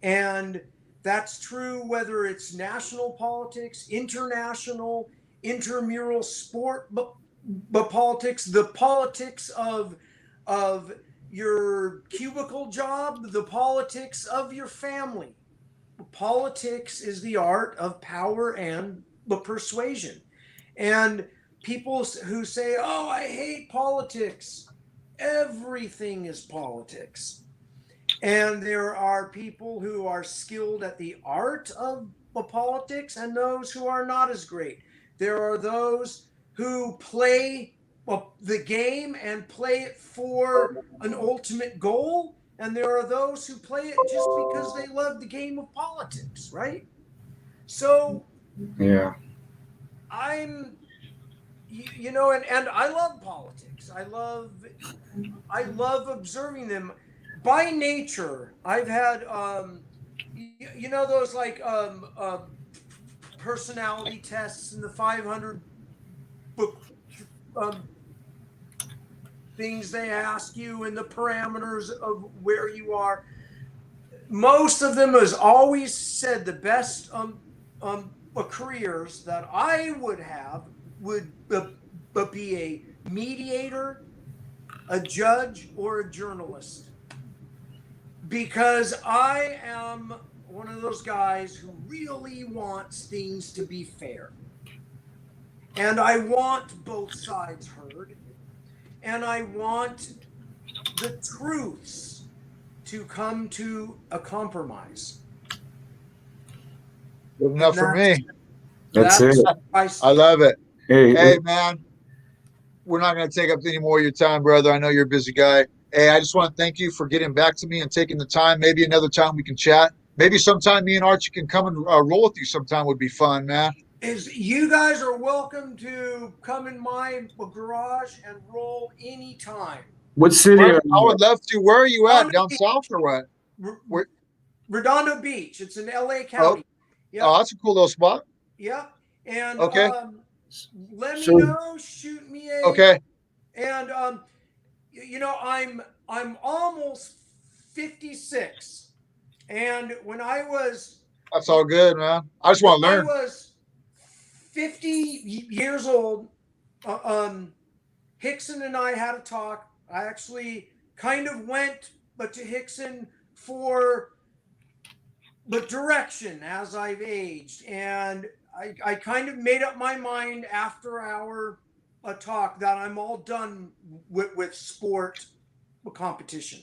And that's true whether it's national politics, international, intramural sport, but politics, the politics of your cubicle job, the politics of your family. Politics is the art of power and the persuasion. And people who say, "Oh, I hate politics," everything is politics. And there are people who are skilled at the art of politics and those who are not as great. There are those who play the game and play it for an ultimate goal. And there are those who play it just because they love the game of politics, right? So
Yeah.
I'm, and I love politics. I love observing them. By nature, I've had, those like personality tests and the 500 book things they ask you and the parameters of where you are. Most of them has always said the best careers that I would have would be a mediator, a judge, or a journalist. Because I am one of those guys who really wants things to be fair. And I want both sides heard. And I want the truths to come to a compromise.
Good enough for me.
That's it.
I love it.
Hey,
Hey, man, we're not going to take up any more of your time, brother. I know you're a busy guy. Hey, I just want to thank you for getting back to me and taking the time. Maybe another time we can chat. Maybe sometime me and Archie can come and roll with you sometime would be fun, man.
You guys are welcome to come in my garage and roll anytime.
what city?
I would love to. Where are you at? Down
Beach.
south or what?
Redondo Beach. It's in LA County. Yeah.
Oh, that's a cool little spot.
Yeah. And
Okay.
let me
So-
know. Shoot me a.
Okay.
And you know, I'm almost 56, and when I was
That's all good, man. I just
when
want to
I
learn.
was 50 years old, Hickson and I had a talk. I actually kind of went, but to Hickson for the direction as I've aged, and I kind of made up my mind after our talk that I'm all done with sport competition.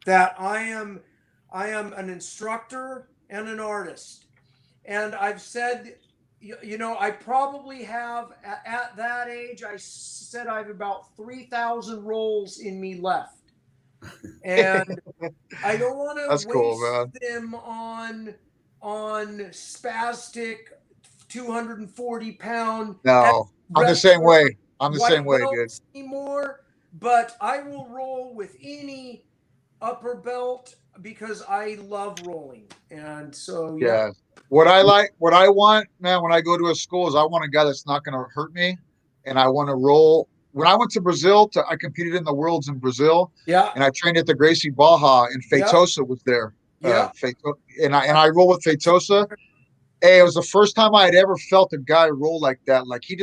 That I am an instructor and an artist, and I've said, you know, I probably have at that age. I said I have about 3,000 rolls in me left, and I don't want
That's
to
cool,
waste
man.
them on spastic 240-pound
No, I'm the same
wrestler
way. I'm the same
white
way, dude.
belts anymore, but I will roll with any upper belt because I love rolling. And so, yeah.
Yeah. What I like, what I want, man, when I go to a school is I want a guy that's not going to hurt me, and I want to roll. When I went to Brazil, I competed in the Worlds in Brazil,
Yeah.
and I trained at the Gracie Baja, and
Yeah.
Feitosa was there.
Yeah.
And I roll with Feitosa. Hey, it was the first time I had ever felt a guy roll like that. Like he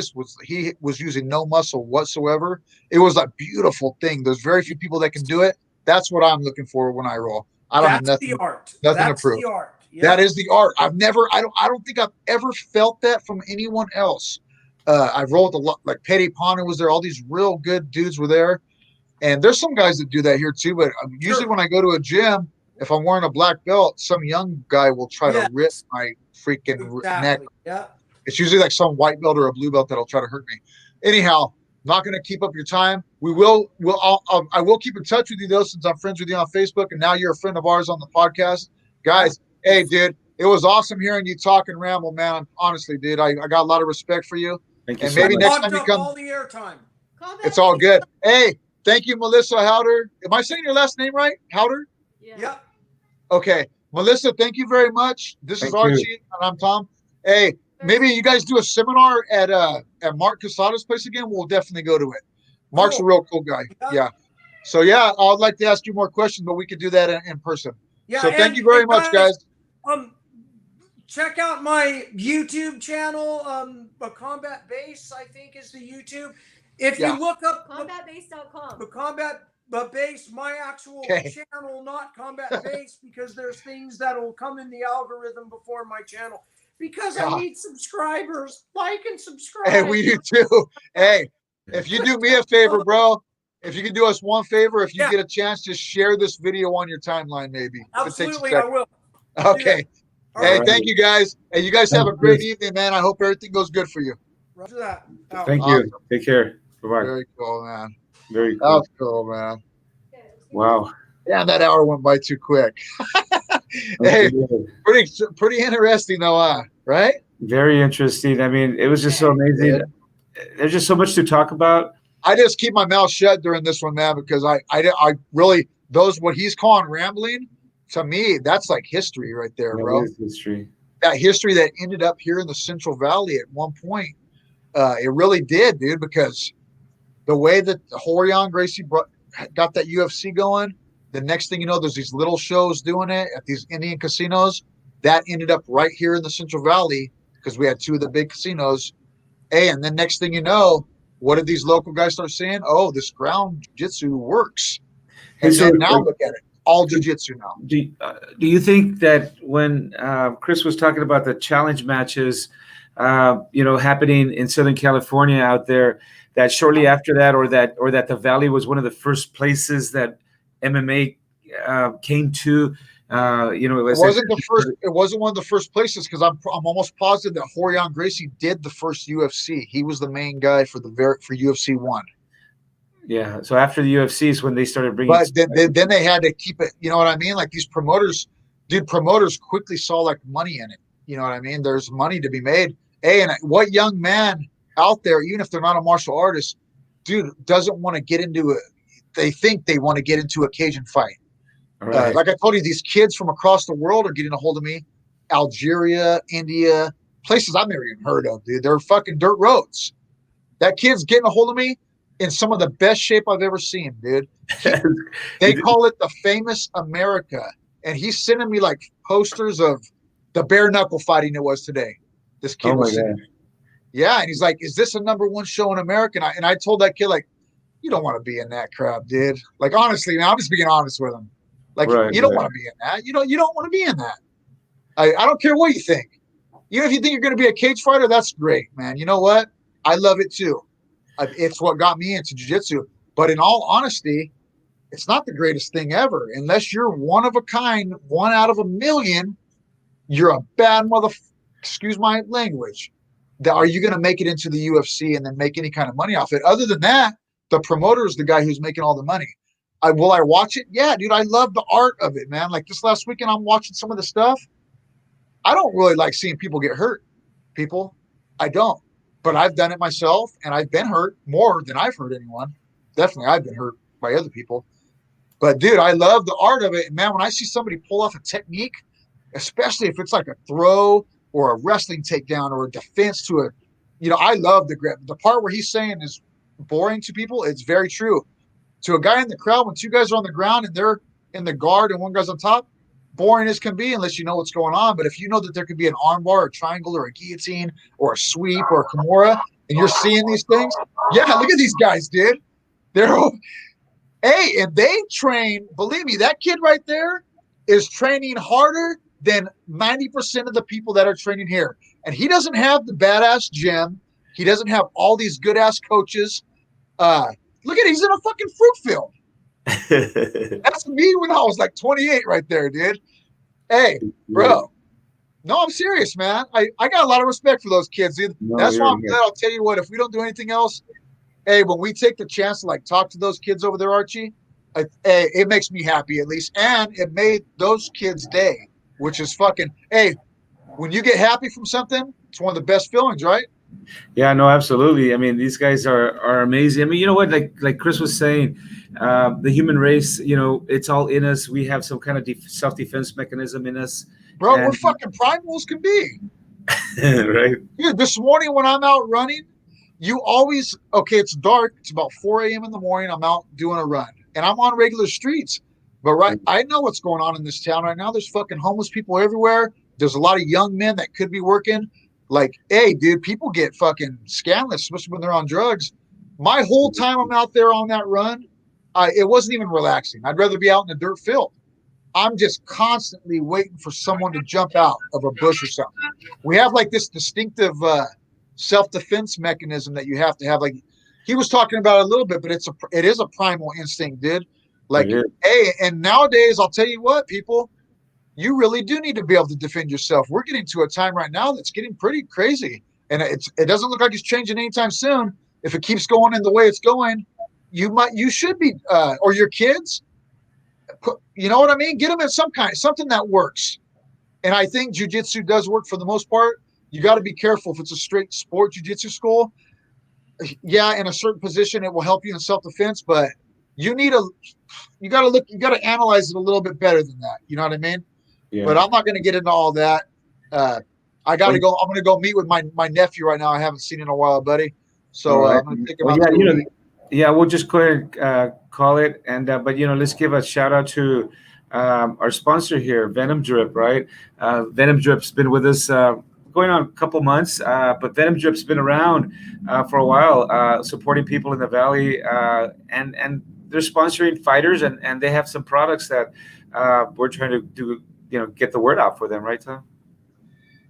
was using no muscle whatsoever. It was a beautiful thing. There's very few people that can do it. That's what I'm looking for when I roll. I don't have
That's the art.
nothing to
That's
prove.
the art.
That
Yeah.
is the art. I don't think I've ever felt that from anyone else. I've rolled a lot, like Petty Ponder was there. All these real good dudes were there. And there's some guys that do that here too. But usually
Sure.
when I go to a gym, if I'm wearing a black belt, some young guy will try to rip
Yes.
my freaking neck.
Exactly. Yeah.
It's usually like some white belt or a blue belt that'll try to hurt me. Anyhow, not going to keep up your time. I will keep in touch with you though, since I'm friends with you on Facebook, and now you're a friend of ours on the podcast, guys. Hey, dude, it was awesome hearing you talk and ramble, man. Honestly, dude, I got a lot of respect for you.
Thank you
And
so
maybe
much.
next
Locked
time you
up
come,
all the airtime.
it's all good. Hey, thank you, Melissa Haueter. Am I saying your last name right? Haueter?
Yeah.
Okay. Melissa, thank you very much. This is
Thank you.
Archie, and I'm Tom. Hey, maybe you guys do a seminar at Mark Casada's place again. We'll definitely go to it. Mark's a real cool guy. Yeah. So yeah, I'd like to ask you more questions, but we could do that in person.
Yeah.
So thank you very much, guys.
Check out my YouTube channel. A Combat Base, I think, is the YouTube. If you look up
combatbase.com.
the Combat Base, my actual channel, not Combat Base, because there's things that'll come in the algorithm before my channel. Because I need subscribers. Like and subscribe.
Hey, we do too. Hey, if you do me a favor, bro, if you can do us one favor, if you get a chance, just share this video on your timeline, maybe.
Absolutely, I will.
Okay. Hey, thank you guys. Hey, you guys have a great evening, man. I hope everything goes good for you.
Roger that.
Thank you. Take care. Bye-bye.
Very cool, man.
Very
That
cool.
was cool, man.
Wow.
Yeah, that hour went by too quick. Hey, pretty interesting though, right?
Very interesting. I mean, it was just so amazing. There's just so much to talk about.
I just keep my mouth shut during this one, man, because I really, what he's calling rambling, to me, that's like history right there, bro.
That is history.
That history that ended up here in the Central Valley at one point. It really did, dude, because the way that the Horion Gracie got that UFC going, the next thing you know, there's these little shows doing it at these Indian casinos. That ended up right here in the Central Valley because we had two of the big casinos. Hey, and then next thing you know, what did these local guys start saying? Oh, this ground jiu-jitsu works. And then now look at it. All jiu-jitsu now.
Do you think that when Chris was talking about the challenge matches, happening in Southern California out there, that shortly after that, or that the Valley was one of the first places that MMA came to? It
wasn't the first. It wasn't one of the first places because I'm almost positive that Horion Gracie did the first UFC. He was the main guy for UFC 1.
Yeah. So after the UFC is when they started bringing.
But then they had to keep it. You know what I mean? Like these promoters quickly saw like money in it. You know what I mean? There's money to be made. Hey, and what young man out there, even if they're not a martial artist, dude, doesn't want to get into it. They think they want to get into a Cajun fight. Right. Like I told you, these kids from across the world are getting a hold of me Algeria, India, places I've never even heard of, dude. They're fucking dirt roads. That kid's getting a hold of me in some of the best shape I've ever seen, dude. They call it the famous America. And he's sending me like posters of the bare knuckle fighting it was today. This kid was sending me. Yeah, and he's like, "Is this a #1 show in America?" And I told that kid, like, "You don't want to be in that crowd, dude. Like, honestly, man, I'm just being honest with him. Like, you don't want to be in that. You don't want to be in that. I don't care what you think. Even if you think you're going to be a cage fighter, that's great, man. You know what? I love it too. It's what got me into jiu-jitsu. But in all honesty, it's not the greatest thing ever. Unless you're one of a kind, one out of a million, you're a bad excuse my language. Are you going to make it into the UFC and then make any kind of money off it? Other than that, the promoter is the guy who's making all the money. Will I watch it? Yeah, dude, I love the art of it, man. Like this last weekend, I'm watching some of the stuff. I don't really like seeing people get hurt. I don't. But I've done it myself, and I've been hurt more than I've hurt anyone. Definitely, I've been hurt by other people. But, dude, I love the art of it. And, man, when I see somebody pull off a technique, especially if it's like a throw or a wrestling takedown or a defense to I love the grip. The part where he's saying is boring to people, it's very true. To a guy in the crowd, when two guys are on the ground and they're in the guard and one guy's on top, boring as can be unless you know what's going on. But if you know that there could be an armbar or a triangle or a guillotine or a sweep or a kimura and you're seeing these things, yeah, look at these guys, dude. And they train, believe me, that kid right there is training harder than 90% of the people that are training here. And he doesn't have the badass gym. He doesn't have all these good-ass coaches. Look at he's in a fucking fruit field. That's me when I was like 28 right there, dude. Hey, bro. No, I'm serious, man. I got a lot of respect for those kids, dude. That's why I'm glad. I'll tell you what, if we don't do anything else, hey, when we take the chance to like talk to those kids over there, Archie, it makes me happy at least. And it made those kids' day, which is fucking, hey, when you get happy from something, it's one of the best feelings, right?
Yeah, no, absolutely. I mean, these guys are amazing. I mean, you know what? Like Chris was saying, the human race, it's all in us. We have some kind of self-defense mechanism in us.
Bro, we're fucking primal as can be.
Right.
Dude, this morning when I'm out running, it's dark. It's about 4 a.m. in the morning. I'm out doing a run. And I'm on regular streets. But I know what's going on in this town right now. There's fucking homeless people everywhere. There's a lot of young men that could be working. Like, hey, dude, people get fucking scandalous, especially when they're on drugs. My whole time I'm out there on that run, it wasn't even relaxing. I'd rather be out in the dirt field. I'm just constantly waiting for someone to jump out of a bush or something. We have like this distinctive self-defense mechanism that you have to have. Like he was talking about it a little bit, but it is a primal instinct, dude. Like, hey, and nowadays, I'll tell you what, people, you really do need to be able to defend yourself. We're getting to a time right now that's getting pretty crazy, and it doesn't look like it's changing anytime soon. If it keeps going in the way it's going, you should be, or your kids, you know what I mean? Get them in something that works. And I think jiu-jitsu does work for the most part. You got to be careful if it's a straight sport jiu-jitsu school. Yeah, in a certain position, it will help you in self-defense, but you got to analyze it a little bit better than that. You know what I mean? Yeah. But I'm not going to get into all that. I got to go. I'm going to go meet with my nephew right now. I haven't seen in a while, buddy. So I'm going to think about
we'll just go ahead and call it. And but let's give a shout out to our sponsor here, Venom Drip. Right, Venom Drip's been with us going on a couple months, but Venom Drip's been around for a while, supporting people in the Valley, and they're sponsoring fighters, and they have some products that we're trying to do. Get the word out for them, right, Tom?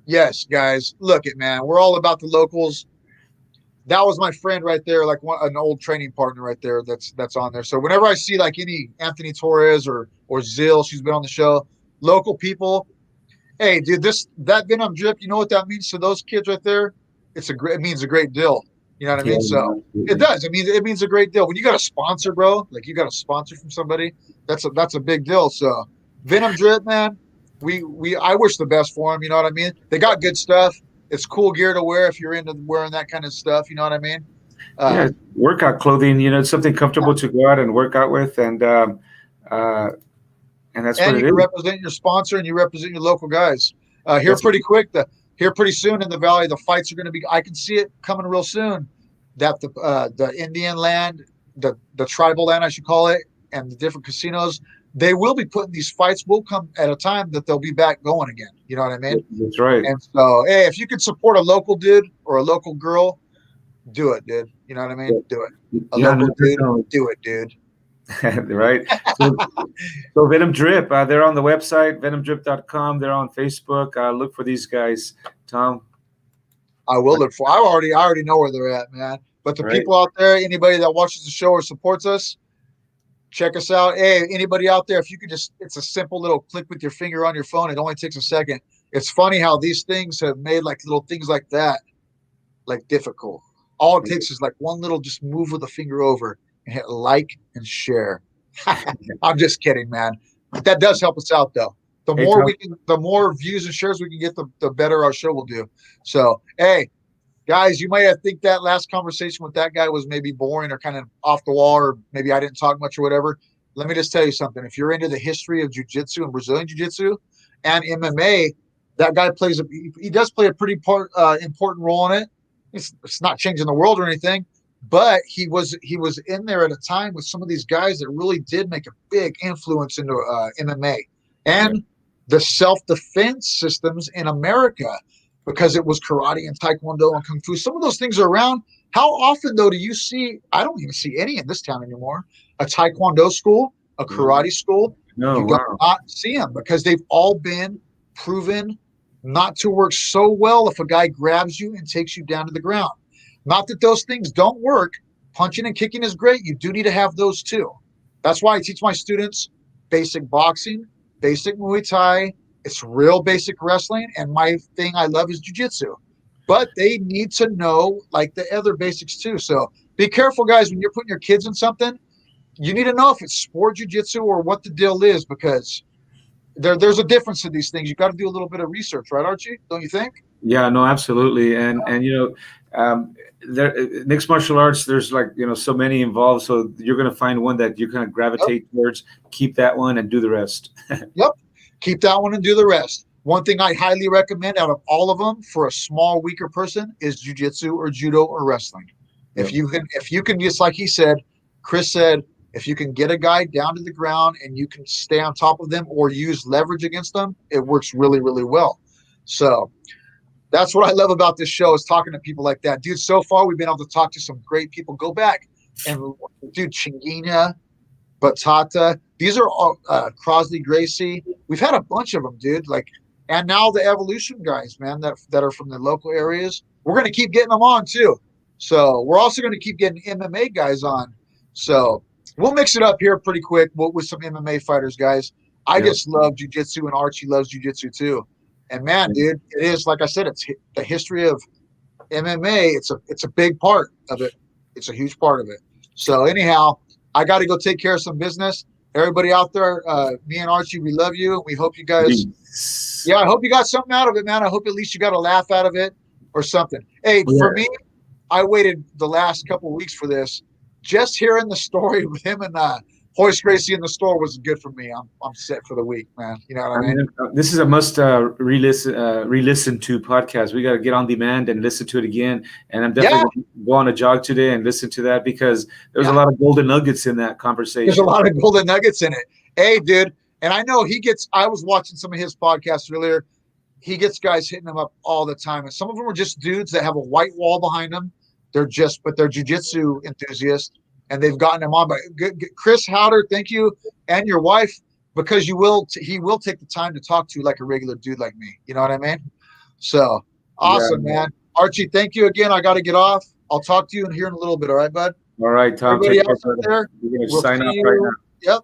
Yes, guys. Look it, man. We're all about the locals. That was my friend right there, like an old training partner right there. That's on there. So whenever I see like any Anthony Torres or Zill, she's been on the show. Local people. Hey, dude, that Venom Drip. You know what that means to those kids right there? It means a great deal. You know what I mean? So it does. It means a great deal. When you got a sponsor, bro, like you got a sponsor from somebody, that's a big deal. So Venom Drip, man. I wish the best for them, you know what I mean? They got good stuff. It's cool gear to wear if you're into wearing that kind of stuff, you know what I mean?
Workout clothing, it's something comfortable to go out and work out with, and that's what it is.
And you represent your sponsor and you represent your local guys. Here pretty quick. Here pretty soon in the valley, the fights are going to be. I can see it coming real soon. That the Indian land, the tribal land, I should call it, and the different casinos, they will be putting these fights. Will come at a time that they'll be back going again. You know what I mean?
That's right.
And so, hey, if you can support a local dude or a local girl, do it, dude. You know what I mean? Do it. A local dude, do it, dude.
Right. So Venom Drip, they're on the website, venomdrip.com. They're on Facebook. Look for these guys, Tom.
I will look for. I already know where they're at, man. But the people out there, anybody that watches the show or supports us, check us out. Hey, anybody out there, if you could just, it's a simple little click with your finger on your phone. It only takes a second. It's funny how these things have made like little things like that, like difficult. All it takes is like one little just move with the finger over and hit like and share. I'm just kidding, man. But that does help us out though. The more views and shares we can get, the better our show will do. So, hey, guys, you might have think that last conversation with that guy was maybe boring or kind of off the wall, or maybe I didn't talk much or whatever. Let me just tell you something. If you're into the history of jiu-jitsu and Brazilian jiu-jitsu and MMA, that guy he does play a pretty important role in it. It's not changing the world or anything, but he was in there at a time with some of these guys that really did make a big influence into MMA and the self-defense systems in America, because it was karate and taekwondo and kung fu. Some of those things are around. How often, though, do you see, I don't even see any in this town anymore, a taekwondo school, a karate school?
No,
you do not see them because they've all been proven not to work so well if a guy grabs you and takes you down to the ground. Not that those things don't work. Punching and kicking is great. You do need to have those too. That's why I teach my students basic boxing, basic Muay Thai. It's real basic wrestling. And my thing I love is jiu-jitsu. But they need to know like the other basics too. So be careful, guys, when you're putting your kids in something. You need to know if it's sport jiu-jitsu or what the deal is, because there's a difference to these things. You got to do a little bit of research, right, Archie? Don't you think?
Yeah, no, absolutely. And you know, mixed martial arts, there's like, you know, so many involved. So you're going to find one that you kind of gravitate towards. Keep that one and do the rest.
Yep. Keep that one and do the rest. One thing I highly recommend out of all of them for a small, weaker person is jiu-jitsu or judo or wrestling. Yep. If you can, just like he said, Chris said, if you can get a guy down to the ground and you can stay on top of them or use leverage against them, it works really, really well. So that's what I love about this show, is talking to people like that. Dude, so far we've been able to talk to some great people. Go back and dude, Chingina, Batata, these are all Crosley, Gracie. We've had a bunch of them, dude. Like, and now the Evolution guys, man, that are from the local areas. We're going to keep getting them on too. So we're also going to keep getting MMA guys on. So we'll mix it up here pretty quick with some MMA fighters, guys. I just love jiu-jitsu, and Archie loves jiu-jitsu too. And man, dude, it is, like I said, it's the history of MMA. It's a big part of it. It's a huge part of it. So anyhow, I got to go take care of some business. Everybody out there, me and Archie, we love you. We hope you guys, I hope you got something out of it, man. I hope at least you got a laugh out of it or something. Hey, for me, I waited the last couple of weeks for this. Just hearing the story with him and Hoist Gracie in the store was good for me. I'm set for the week, man. You know what I mean?
This is a must re-listen to podcast. We got to get on demand and listen to it again. And I'm definitely going to go on a jog today and listen to that, because there's a lot of golden nuggets in that conversation.
There's a lot of golden nuggets in it. Hey, dude. And I know I was watching some of his podcasts earlier. He gets guys hitting him up all the time. And some of them are just dudes that have a white wall behind them. They're jiu-jitsu enthusiasts. And they've gotten him on. But Chris Haueter, thank you, and your wife, because he will take the time to talk to you like a regular dude like me. You know what I mean? So awesome, man. Archie, thank you again. I got to get off. I'll talk to you here in a little bit. All right, bud?
All right, Tom.
Everybody else out there,
we're going to sign off right now.
Yep.